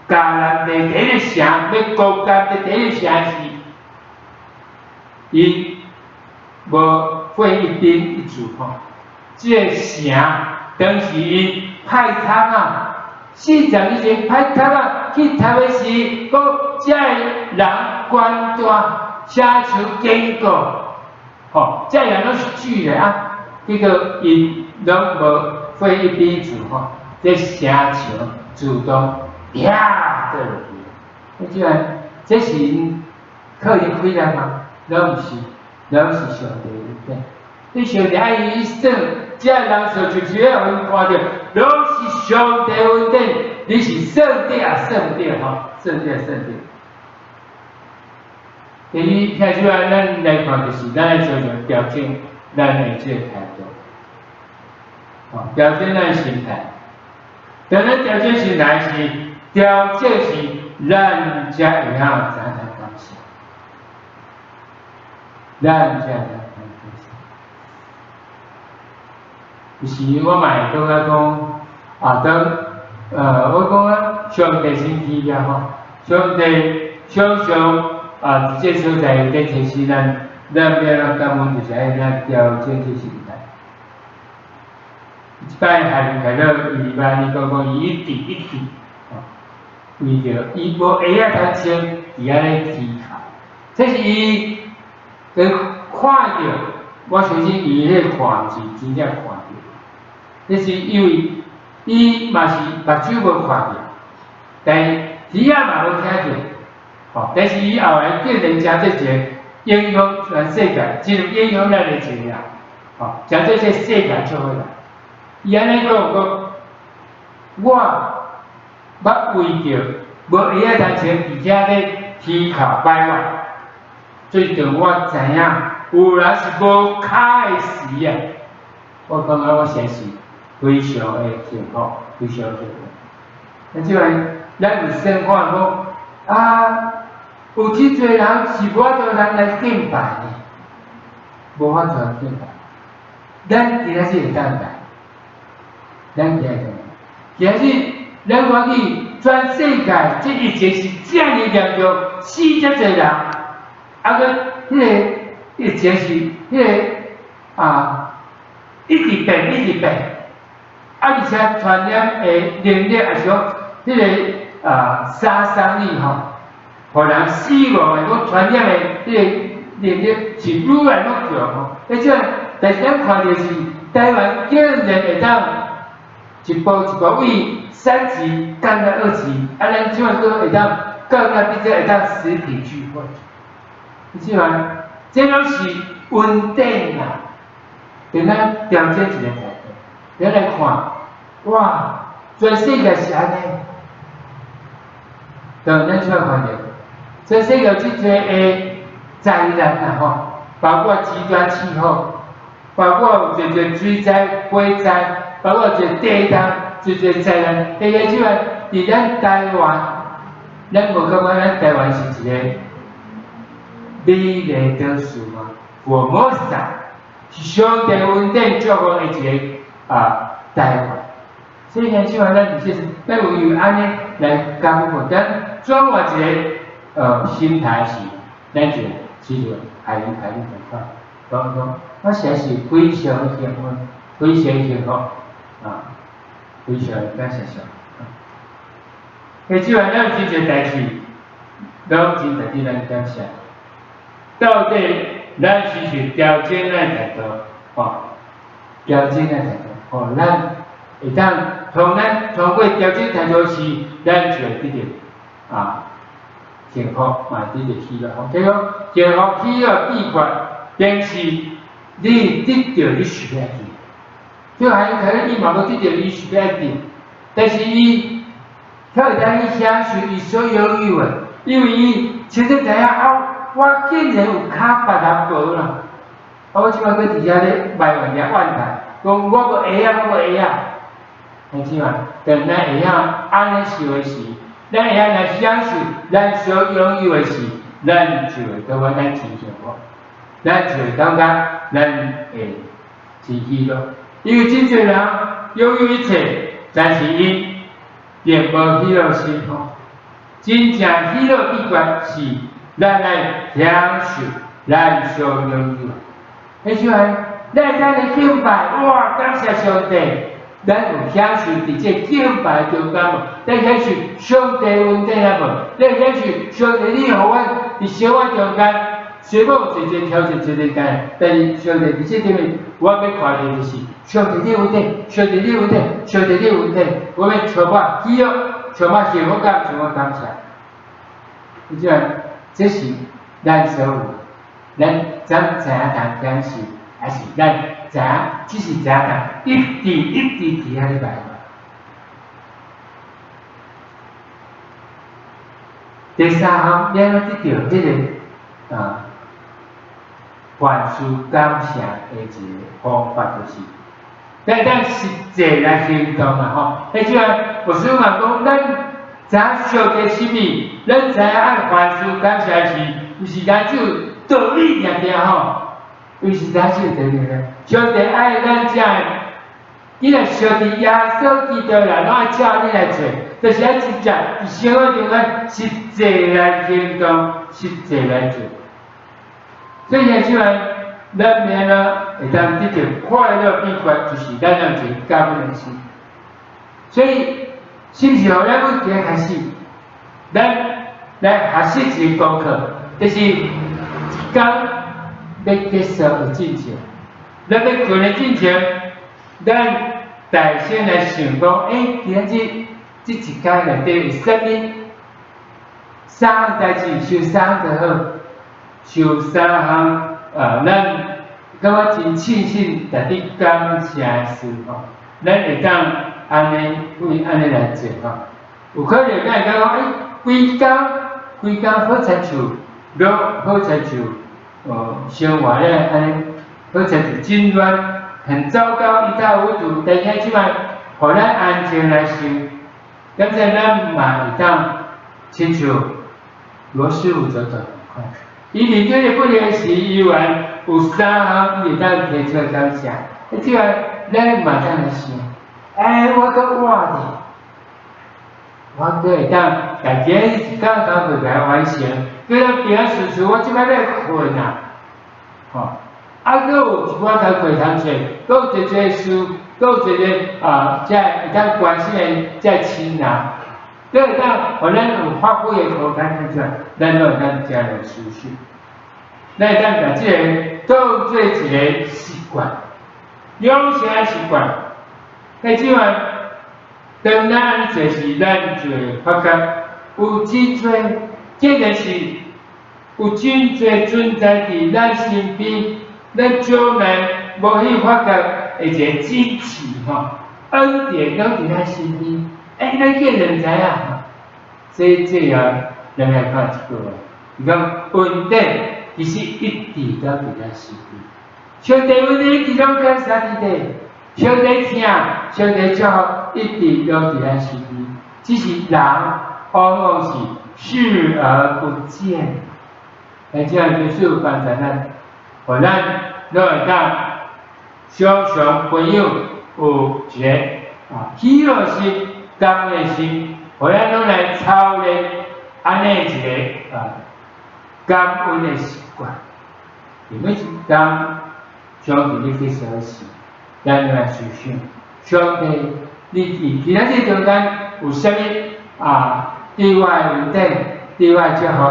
家人第一城，要国家的第一城市，伊无费一兵一卒吼，这个城当时伊派头啊，40以前派头啊去读的时，讲这个人官大，车像坚固，吼，这人拢是举的啊，结果伊拢无费一兵一卒吼，这城墙自动啪倒落去。你即样，这是靠因开来吗？拢毋是，拢是上帝的恩典。你上帝爱伊一生，这人数就是要互因看到，拢是上帝的恩典。你是圣殿啊，圣殿吼，圣殿圣殿。第一，听出来，咱来看就是咱来常常调整咱的这个态度，吼，调整咱的心态。当咱调整心态时，调整是咱才会晓知影感谢，咱才会晓感谢。就是我嘛会讲讲啊，我讲啊，上帝先起了吼，上帝常常这所在有在提示咱要感恩，就是爱咱调整这心态。一摆下面开到伊万伊讲伊一直，为着伊无鞋仔通穿，伫安尼踢脚，这是伊佢看到，我相信伊迄看是真正看到，这是因为伊嘛是目睭无看到，但耳仔嘛无听到，吼，但是伊后来竟然将这个影响全世界，真有影响咱的情呀，吼，将这些世界做伙来。伊安尼讲，我捌为着无鞋仔通穿，而且咧踢脚摆我，最近我知影有人是无脚的时啊，我感觉我真是非常的幸福，非常幸福。那即个咱有生看讲啊，有真侪人是无法度人来敬拜的，无法度人敬拜，咱今仔是会当来。咱今日，今日咱看见全世界这疫情是这么严重，死遮侪人，啊个迄个疫情是一直变，而且传染的能力也是讲迄个杀伤力吼，互人死亡的讲传染的迄个能力是愈来愈强吼。而且，但是咱看到是台湾竟然会当。一步为3级降到2级，咱即摆佫会当降到变做会当实体聚会，你知嘛？这拢是稳定啊！等咱调整一个态度，咱来看，哇，全世界是安尼，但咱即摆看到，全世界即个灾难啊吼，包括极端气候，包括有一个水灾、火灾。包括一个地震，最灾难，第二即个伫咱台湾，咱无感觉咱台湾是一个美丽的事吗？佛摩萨是上帝稳定祝福的一个台湾，所以呢，即话咱就是咱有用安尼来感觉，咱转换一个心态是，咱就记住海灵同款，讲我实在是非常幸运，非常幸福非常感谢上。即话咱有真侪代志，拢真值得咱感谢。到底咱是去调整咱态度，调整咱态度，咱会当通过调整态度是，咱就会得到幸福，嘛得到喜乐。结果幸福喜乐秘诀，便是你得到你需要的。就还有可能伊嘛无得到伊需要的，但是伊靠咱伊享受伊所拥有的，因为伊清楚知影我竟然有较别人无啦！我即摆搁伫遐咧埋怨遐怨叹，讲我无会啊，我无会啊。你知嘛？当咱会晓安尼想的时，咱会晓来享受咱所拥有的时，咱就会感觉咱真幸福，咱就会感觉咱会真喜乐。因为真侪人拥有一切，但是因并无喜乐心真正喜乐秘诀是。咱来享受咱所拥有，迄种咱会当来敬拜，哇！感谢上帝，咱有享受伫这敬拜中间无？咱享受上帝恩典啊无？咱享受上帝你互阮伫生活中间，虽然有一挑战、一艰，但是上帝伫这顶面，我要看到就是上帝你恩典，上帝你恩典，上帝你恩典，我要充满喜乐，充满幸福感，充满感谢，迄种。这是咱所有，咱怎知影当讲是，还是咱知影，只是知影当一直伫遐咧拜。第三项，咱要得到迄个凡事感谢的一个方法，就是咱实际来行动嘛迄种有时候嘛讲咱。咱上帝心意，咱知影按凡事感谢时，有时咱就道理有时咱就道理咧。上帝爱咱遮个，你若上帝耶稣基督啦，拢爱照你来做，就是爱直接伫生活中间实际来行动，实际来做。所以呢，即个咱免会当得到快乐秘诀，就是咱要做感恩的心。所以。是不是咱要今日开始，咱来学习一个功课，就是一天要结束的进程，咱要困的进程，咱大先来想讲，今仔日这一天内底有啥物三项代志，受三就好，受三项咱感觉真庆幸，特别感谢事咱会当。安尼安尼来做有可能咱会讲规工好亲像，落好亲像，生活咧安尼好亲像真乱，很糟糕，一塌糊涂。但是即摆，互咱安静来想，刚才咱嘛会当亲像罗师傅做得快。伊面对的不良时，依然有三项伊会当提出感谢，即个咱嘛当来想。我搁活着，我搁会当家己一工过来完成，叫咱平安顺遂。我即摆咧困搁有一寡工课通做，搁有一个事，搁有一个才会当关心的才亲人，搁会当互咱有发挥的空间出来，咱拢会当加入思绪，咱会当把即个当做一个习惯，养成的习惯。即摆，当咱安尼做时，咱就会发觉有真侪，既然是有真侪存在伫咱身边，咱将来无去发觉的一个支持恩典拢伫咱身边。咱竟然知影，这咱来看一句话，伊讲恩典其实一直都伫咱身边，上帝恩典一直拢在啥地底？小弟听，小弟祝福一直都伫咱身边，只是人往往是视而不见。而这样就是帮助咱，互咱都会当常常朋友有一个喜乐心、感恩的心，互咱拢来操练安尼一个感恩的习惯。每一天上帝你去小事，咱就来思想，上帝你其他这中间有啥物意外的问题、意外祝福，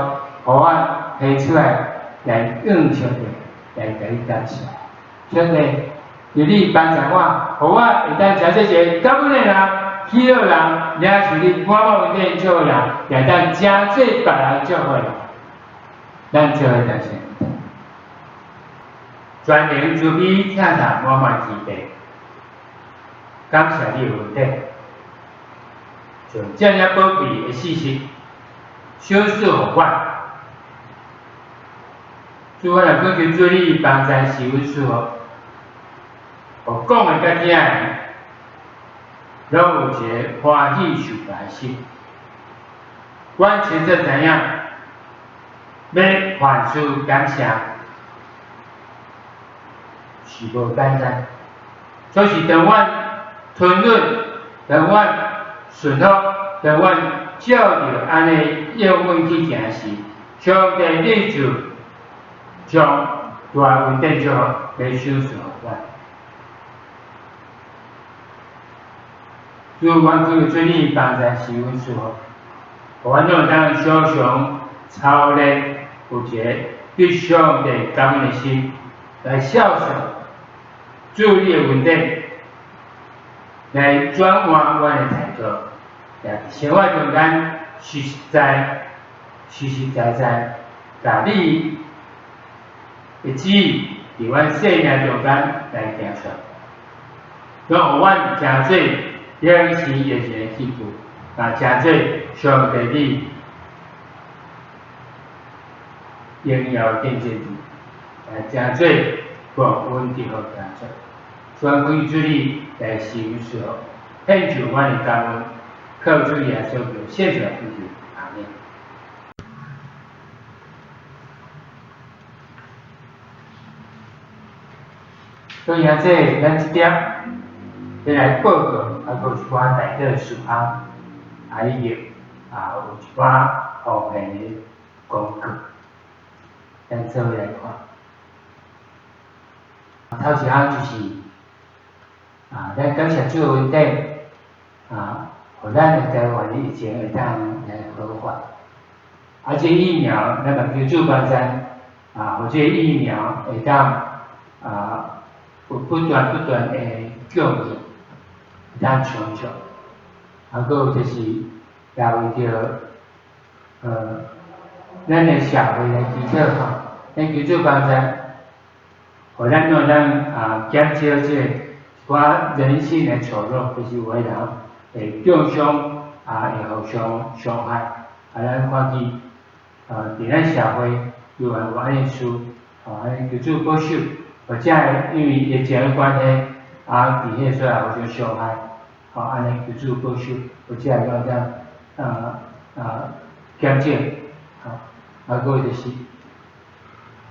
互我提出来应上帝来甲你感谢。上帝，求你帮助我，互我会当成这个感恩的人、喜乐人，也是你满满问题祝福人，也当真做别人祝福人。咱做会当先。全能慈悲听他满满慈悲，感谢你有恩，像这样宝贵的事情，小事互我。主我来讲求做你帮助是阮舒服，互讲的甲听的，拢有一个欢喜受来心。阮清楚知影，要还书感谢是无简单，所以当阮吞忍，当阮顺服，当阮照着安尼要阮去行时，上帝你就将大问题就来收拾互阮。所以阮可以做你帮助是阮舒服，互阮拢当常常操练有一个对上帝感恩的心，来孝顺注意的问题，来转换阮的态度，来生活中间实实在在，甲你的旨意伫阮生命中间来行出，让互阮真做养生的一个器具，真做上帝你荣耀见证人，真做广温的好工作。全可以主你来使用时候，献上阮的感恩，靠主耶稣就献出来自己，阿门。所以这咱这点要来报告，有一寡大个事项，以及有一寡后面的功课，咱做伙来看。头一项就是咱感谢主的恩典互咱的台湾疫情会当来好转。这疫苗，咱嘛求主帮咱互这疫苗会当有不断的供应，会当长久。还有就是也为着咱的社会来祈祷咱求主帮咱。互咱让咱减少这寡人性的丑陋，就是有的人会中伤会互相伤害，咱看见伫咱社会有安尼事，安尼求主保守，或者因为疫情的关系，伫迄所互相伤害，安尼求主保守，或者让咱减少，还有就是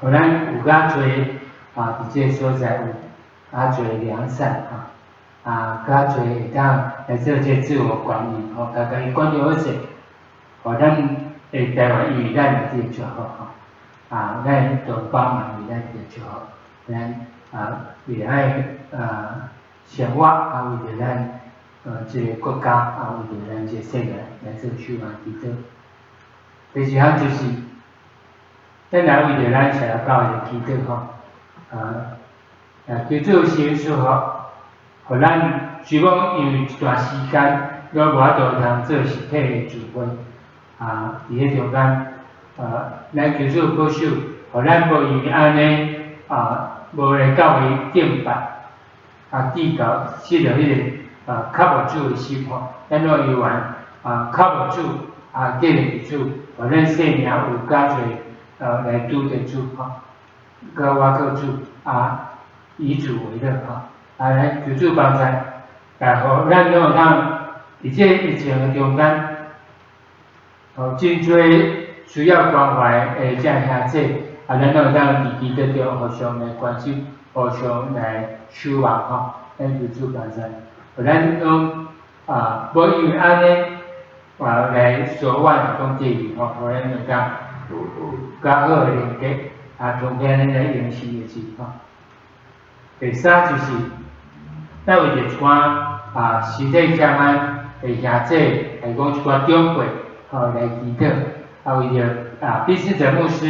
互咱有较侪。伫这所在有较侪良善较侪会当来做这自我管理家己管理好势，互咱的台湾因为咱有这就好咱同胞嘛为咱这就好，咱为了生活为着咱这个国家为着咱这世界来做守望祈祷。第二项就是，咱若为着咱社会教育祈祷求主先说好，互咱虽讲因为一段时间，咱无法度通做实体的聚会，伫迄中间，咱求主保守，互咱无因为安尼无来教会敬拜，记到失了迄个靠无主的心态，咱拢有缘靠无主记得主，互咱生命有较侪来拄着主甲我靠主以主为乐来求助帮助，然后咱都当伫这疫情的中间，真侪需要关怀的这兄弟，咱都当伫基督中互相来关心，互相来守望咱求助帮助，咱拢无因为安尼来所望讲这个互咱就讲有较好的连接，通过咱来用事的事第三就是，咱为着一寡实体相安的兄弟，来讲一寡长辈来祈祷，为着毕士哲牧师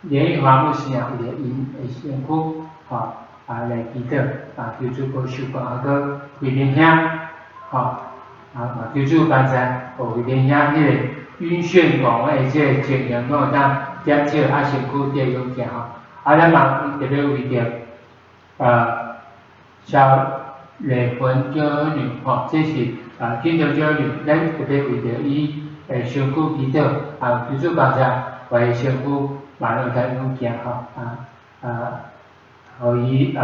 连玉华牧师为着因的辛苦来祈祷，求主保守讲个为连兄求主帮助，为连兄迄个晕眩狂的这个情形，拢会当减少，身躯得勇健咱嘛特别为着小丽芬娇女这是天主娇女，咱特别为着伊身躯祈祷，求主帮助，为身躯嘛拢会当勇健互伊伫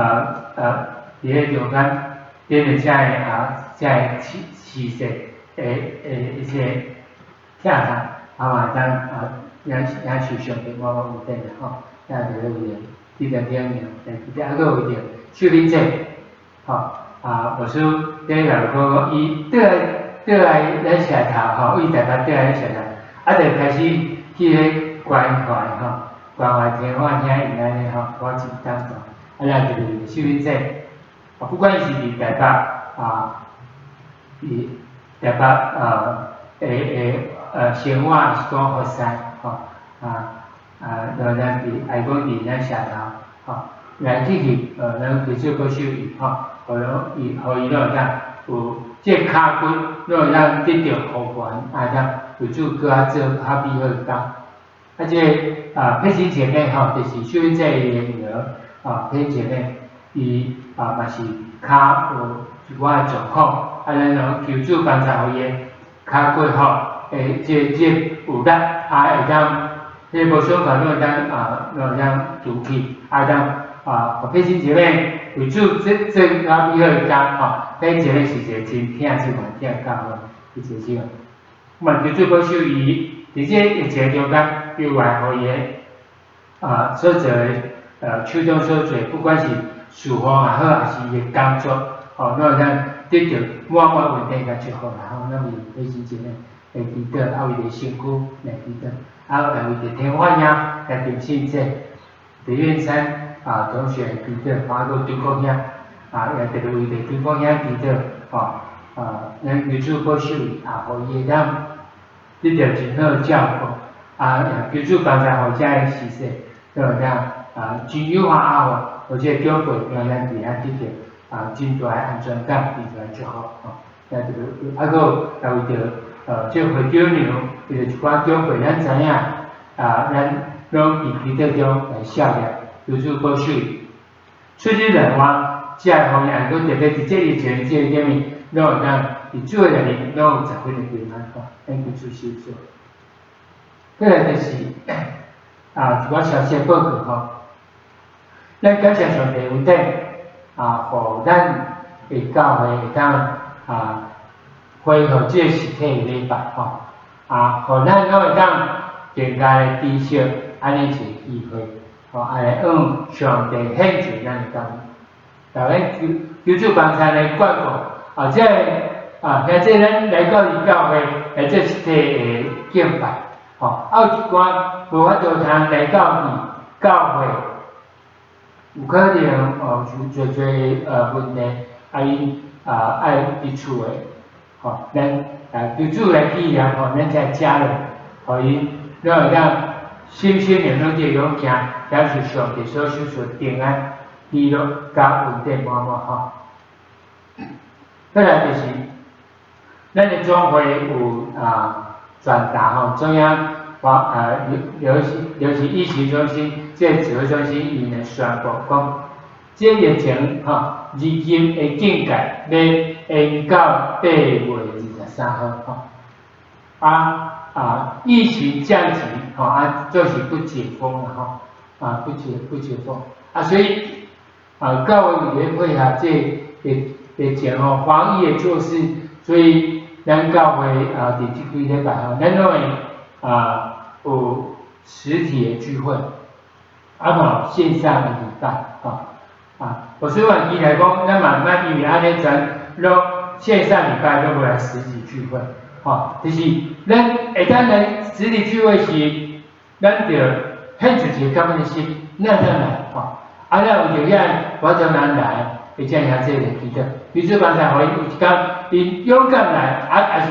咧中间得着这气势一些正常，嘛当也受上帝某某有等咱就为着这个点来个为着秀玲姐，我说第老哥伊倒来咱社头伊台北倒来社头，就开始去咧关怀关怀天花听因安尼我真感动，咱就为着秀玲姐，不管是伫台北伫台北生活是讲佛山咱伫爱讲伫咱社头来去咱其实个受益互伊拢当有这骹骨拢当得到复原，当有主搁做较美好的工。这佩欣姐妹就是秀英姐的女儿佩欣姐妹，伊嘛是骹有一寡状况，咱拢求主帮助互伊骹骨这有力，会当这无相干拢会当拄起，当佩欣姐妹为主做较美好的工佩欣姐妹是一个真疼真蛮疼教会，是这种。嘛求主保守伊，伫这疫情中间，又来互伊所做的手中所做，不管是厨房也好，还是伊的工作，拢会当得到满满稳定甲祝福啦。咱为佩欣姐妹来祈祷，为着身躯来祈祷，为着天花兄来定信者，李院山同学祈祷，包括中国兄也特别为着中国兄祈祷，咱求主保守伊，互伊会当得到真好的照顾，求主帮助互遮的事实，都会当真有法活，或者长辈让咱伫遐得到真大的安全感，真大的祝福个为着这会长娘，为着一寡长辈，咱知影咱拢伫祈祷中来效力，求主保守伊。出日来往，这方面佫特别伫这疫情这里面，拢会当伫主的里面拢有10分的平安咱求主守住。再来就是一寡小小报告咱感谢上帝有等互咱的教会会当恢复这个实体的礼拜互咱拢会当更加的知识，安尼一个机会来向上帝献上咱的感恩。大家求主帮助来管顾这咱来到伊教会来做实体的敬拜，有一寡无法度通来到伊教会，有可能有侪问题，因爱伫厝的，咱求主来体谅咱遮家人，互因拢会当心的拢得勇行，享受上帝所赐的平安、喜乐、甲稳定满满再来就是，咱的总会有转达中央流行疫情中心这指挥中心伊来宣布讲，这疫情至今的境界要延到8月23号疫情降级就是不解封了不解封所以教会也配合这前吼防疫的措施，所以咱教会伫这几礼拜吼，咱拢会有实体的聚会，线上的礼拜我虽然期待讲，咱慢慢因为安尼咱拢线上礼拜拢无来实体聚会，就是咱会当来实体聚会时，咱着献出一个感恩的心，咱才来咱有条件，我叫咱来，会这样这个记得。比如刚才互因有一天，因勇敢来，也是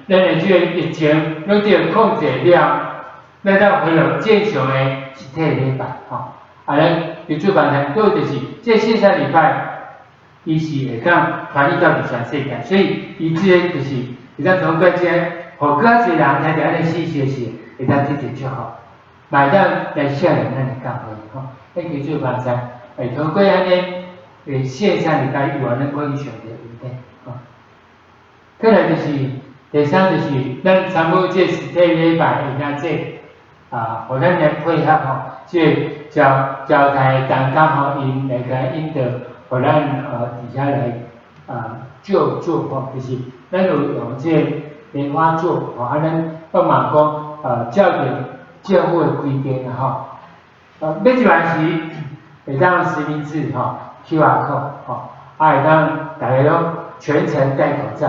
咱的这个疫情，拢着控制了，咱才回到正常的实体礼拜咱比如刚才做就是这线上礼拜，伊是会当传递到全世界，所以伊这个就是会当从各间，互更侪人听到安尼信息时，会当直接就好，买当来下人咱的教会迄叫做刚才通过安尼线上礼拜有咱可以上的问题再来就是第三就是咱参与这实体礼拜会当这互咱来配合这招待同工因来甲引导，互咱底下来就做就是咱有用这莲花座咱帮忙讲照着教会的规定每一晚时会当实名制QR code会当大家拢全程戴口罩。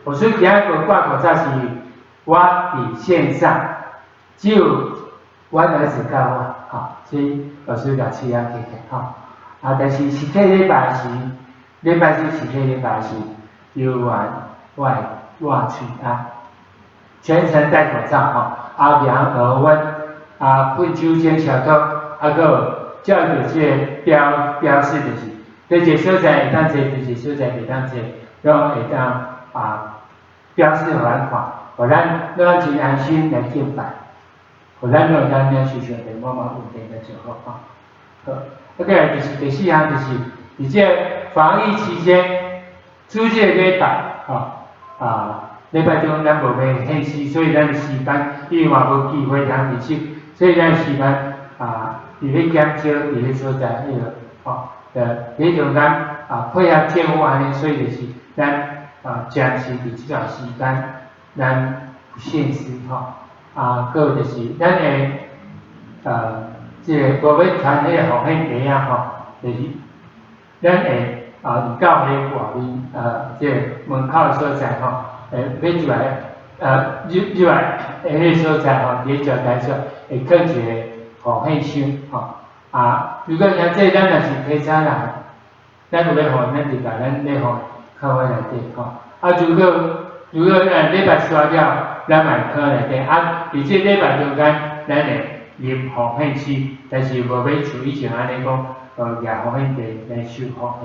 我所以今仔个挂口罩是我伫线上，只有我儿子教我所以老师甲试下但是实体礼拜时，礼拜四实体礼拜时，有我会去全程戴口罩量额温喷酒精消毒，还有照着这标示就是，对一个所在会当坐，对一个所在袂当坐，拢会当标示互咱看，互咱真安心来敬拜，互咱会当了时常地慢慢稳定来做好再来就是第四项就是伫这防疫期间，主这个礼拜礼拜中咱无要献诗，所以咱的时间因为嘛无机会通认识，所以咱时间伫咧减少，伫咧所在迄种咱配合政府安尼，所以就是咱暂时伫即段时间咱不献诗还有就是咱会这个无要传迄个奉献茶就是咱会伫教会外面这个门口的所在要入来入来迄个所在伫咧招待所会放一个奉献箱如果像这咱若是提早人，咱有要互，咱就甲咱要互放喺内底如果礼拜刷了，咱嘛放内底而且礼拜中间咱会入奉献区，但是无要像以前安尼讲拿奉献茶来收奉献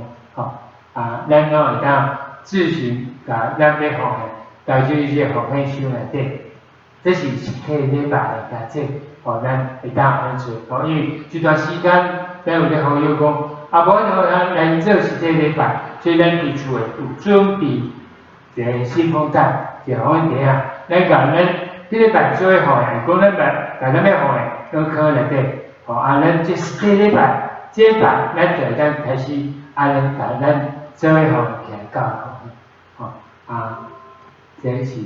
咱拢会当自行甲咱要奉献交出去这奉献箱内底，这是实体礼拜的价值。咱会当安做因为这段时间咱有咧好友讲无咱来做实体礼拜，所以咱伫厝有准备一个信封袋，一个奉献茶咱甲咱迄礼拜做诶奉献，讲咱甲咱要奉献，拢放内底咱这实体礼拜这礼拜咱就会当开始甲咱做诶奉献起来教这是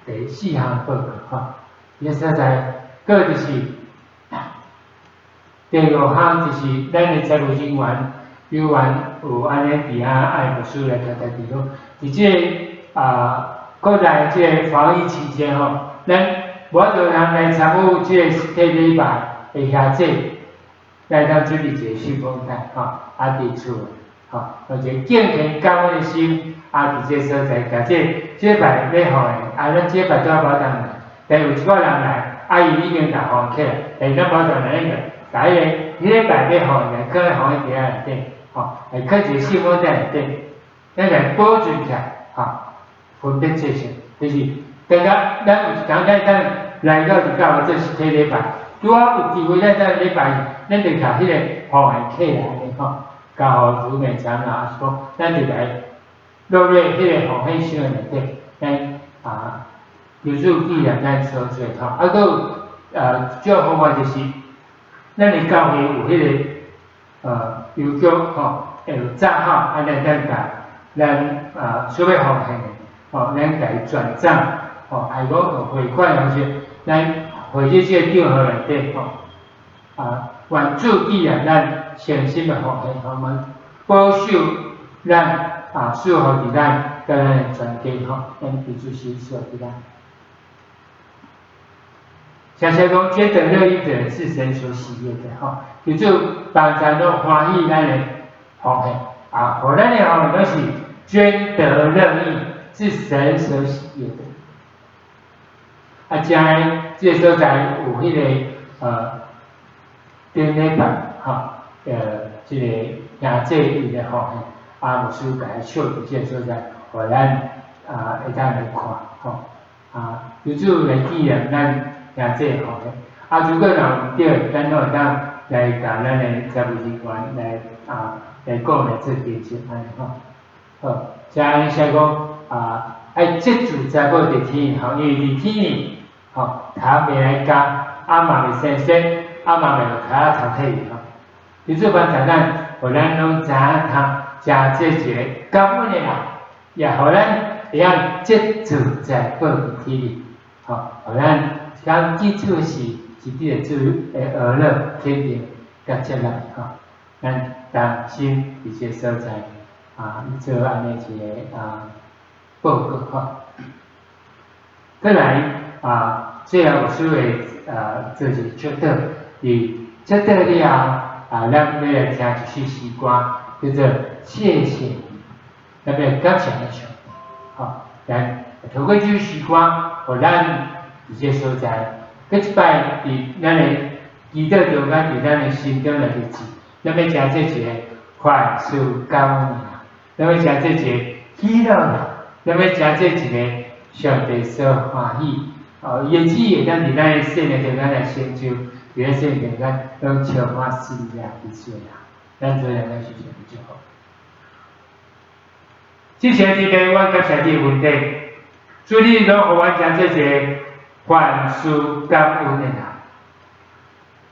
第四项报告伊所在，个就是第五项就是咱的财务人员有安尼伫爱牧师来交代伫讲，伫这国内这防疫期间咱无多人来参与这实体礼拜的遐来当准备一个信封袋伫厝或者敬虔感恩的心伫这所在，甲这摆要互的咱这摆都要保障的。但有一寡人来，伊已经甲放起来，但咱保障来个，甲迄礼拜要互来，放喺奉献茶内底，来放一个信封袋内底，咱来保存起来，分别做成，就是大家咱有一天咱来到就到这实体礼拜，拄好有机会咱礼拜，咱就甲迄个奉献起来的交互主美长还是讲，咱就来落入迄个奉献箱内底，咱有纪念咱所做佫有种方法就是，咱的教会有迄个邮局有账号，安尼咱所要奉献的，咱家转账，还讲汇款方式，咱汇入这个账号内底，原主记咱诚心的奉献，我们保守咱守护伫咱甲咱的全家，咱彼此是守伫咱。常常讲捐得乐意的人是神所喜悦的，就是帮咱都欢喜咱的奉献，互咱的奉献都是捐得乐意，是神所喜悦的。将这个所在有迄个顶礼拜，这个亚这伊的奉献，牧师甲伊笑伫这个所在，互咱会当来看，由此来纪念咱。也这个奉献，如果若有对，咱都会当来甲咱的职务人员来讲来做提醒，安尼好，即安尼说讲爱接住查某伫天，因为伫天呢，头未来教，嘛未生生，嘛未落脚头体由此帮助咱，互咱拢知影通食这个感恩的人，也互咱会晓接住查某伫天里，互咱。咱基础是一个主的娱乐、肯定、甲接纳，咱当心一些所在，做安尼一个报告，再来最后有需要做一个祝祷，伫祝祷了咱要来听一首诗歌，叫做谢谢你，咱要感谢咱上帝，咱透过这首诗歌，互咱。伫这所在，佮一摆伫咱的祈祷中间，伫咱的心中来日子，咱要食这一个快速感恩的，咱要食这一个喜乐的，咱要食这一个上帝所欢喜，伊的旨意会当伫咱的生命中间来成就，伫咱生命中间拢充满喜乐的水啦。咱做两个事情就好。之前伫台湾甲上帝问题，主你拢互我食这一个。凡事感恩的人，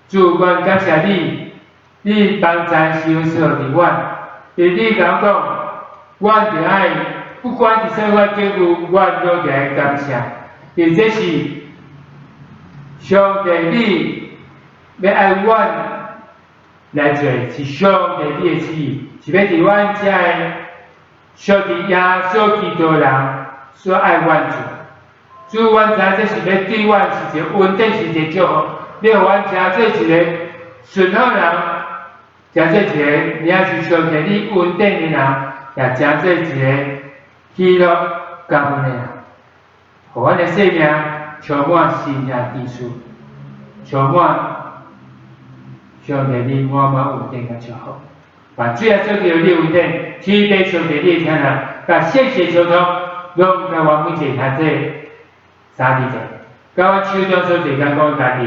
主，我感谢你，你帮咱收束伫我，因你甲我讲，我着爱不管伫啥我境遇，我都着爱感谢，因这是上帝你要爱我来做，是上帝你的旨意，是要伫阮遮的上帝耶稣基督人所爱阮做。主，阮知这是要对阮是一个稳定，是一个祝福。你互阮食做一个顺好人，食做一个你也是上帝你稳定的人，也食做一个喜乐感恩的人。互阮的生命充满新鲜知识，充满上帝你满满稳定的祝福。把主耶稣基督你稳定，天地上帝你的天人，甲谢谢相通，拢甲我每一下这。三地者，甲阮手中所做甲我家庭，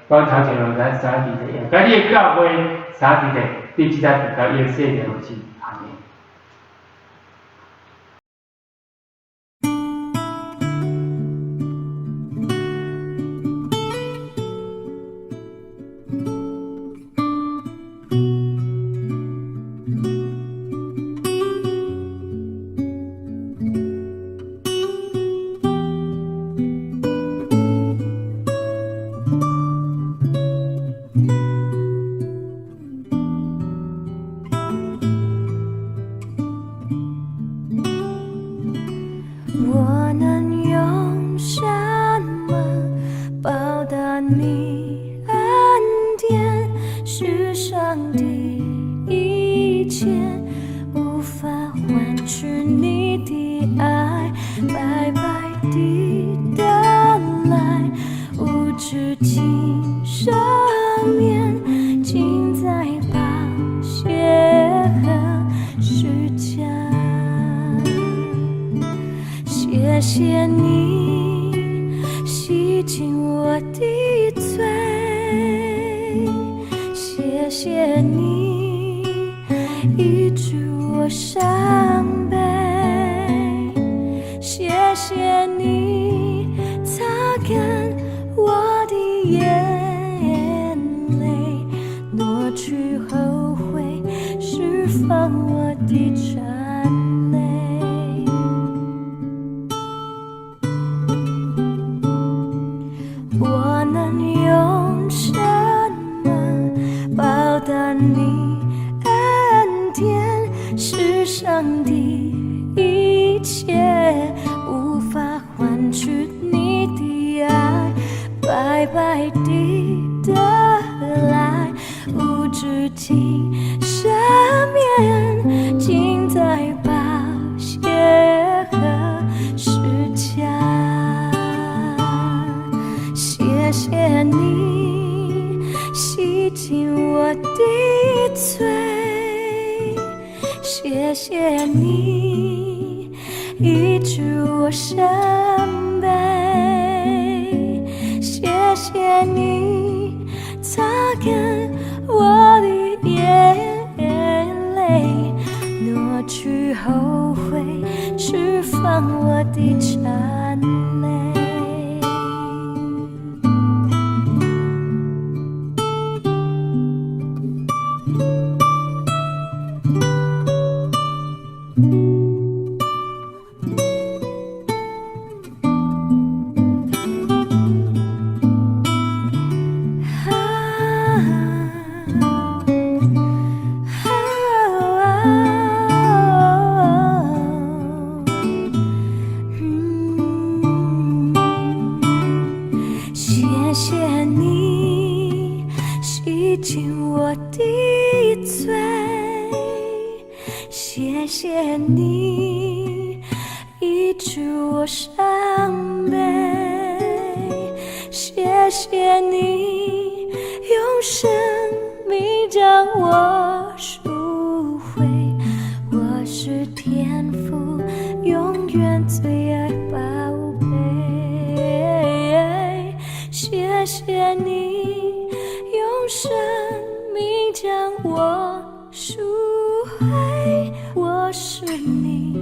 我头前落咱三地者，甲你的教会三地者，你即在到耶稣的福气，阿门。我能用什么报答你恩典？世上的一切无法换取你的爱，白白地得来，无止境赦免，尽在宝血和虚假。谢谢你洗净我的罪，谢谢你医治我伤悲，谢谢你擦干我的眼泪，挪去后悔放我的眼泪。我能用什么报答你恩典？世上的一切无法换取你的爱，白白地得来，无止境赦免，尽在宝血和十架。谢谢你洗净我的罪，谢谢你医治我伤悲，谢谢你擦干我的眼泪，挪去后悔，释放我的馋泪。谢谢你洗净我的罪，谢谢你医治我伤悲，谢谢你用生命将我赎回，我是天父永远最爱宝贝。谢谢你用生命将我赎回，我是你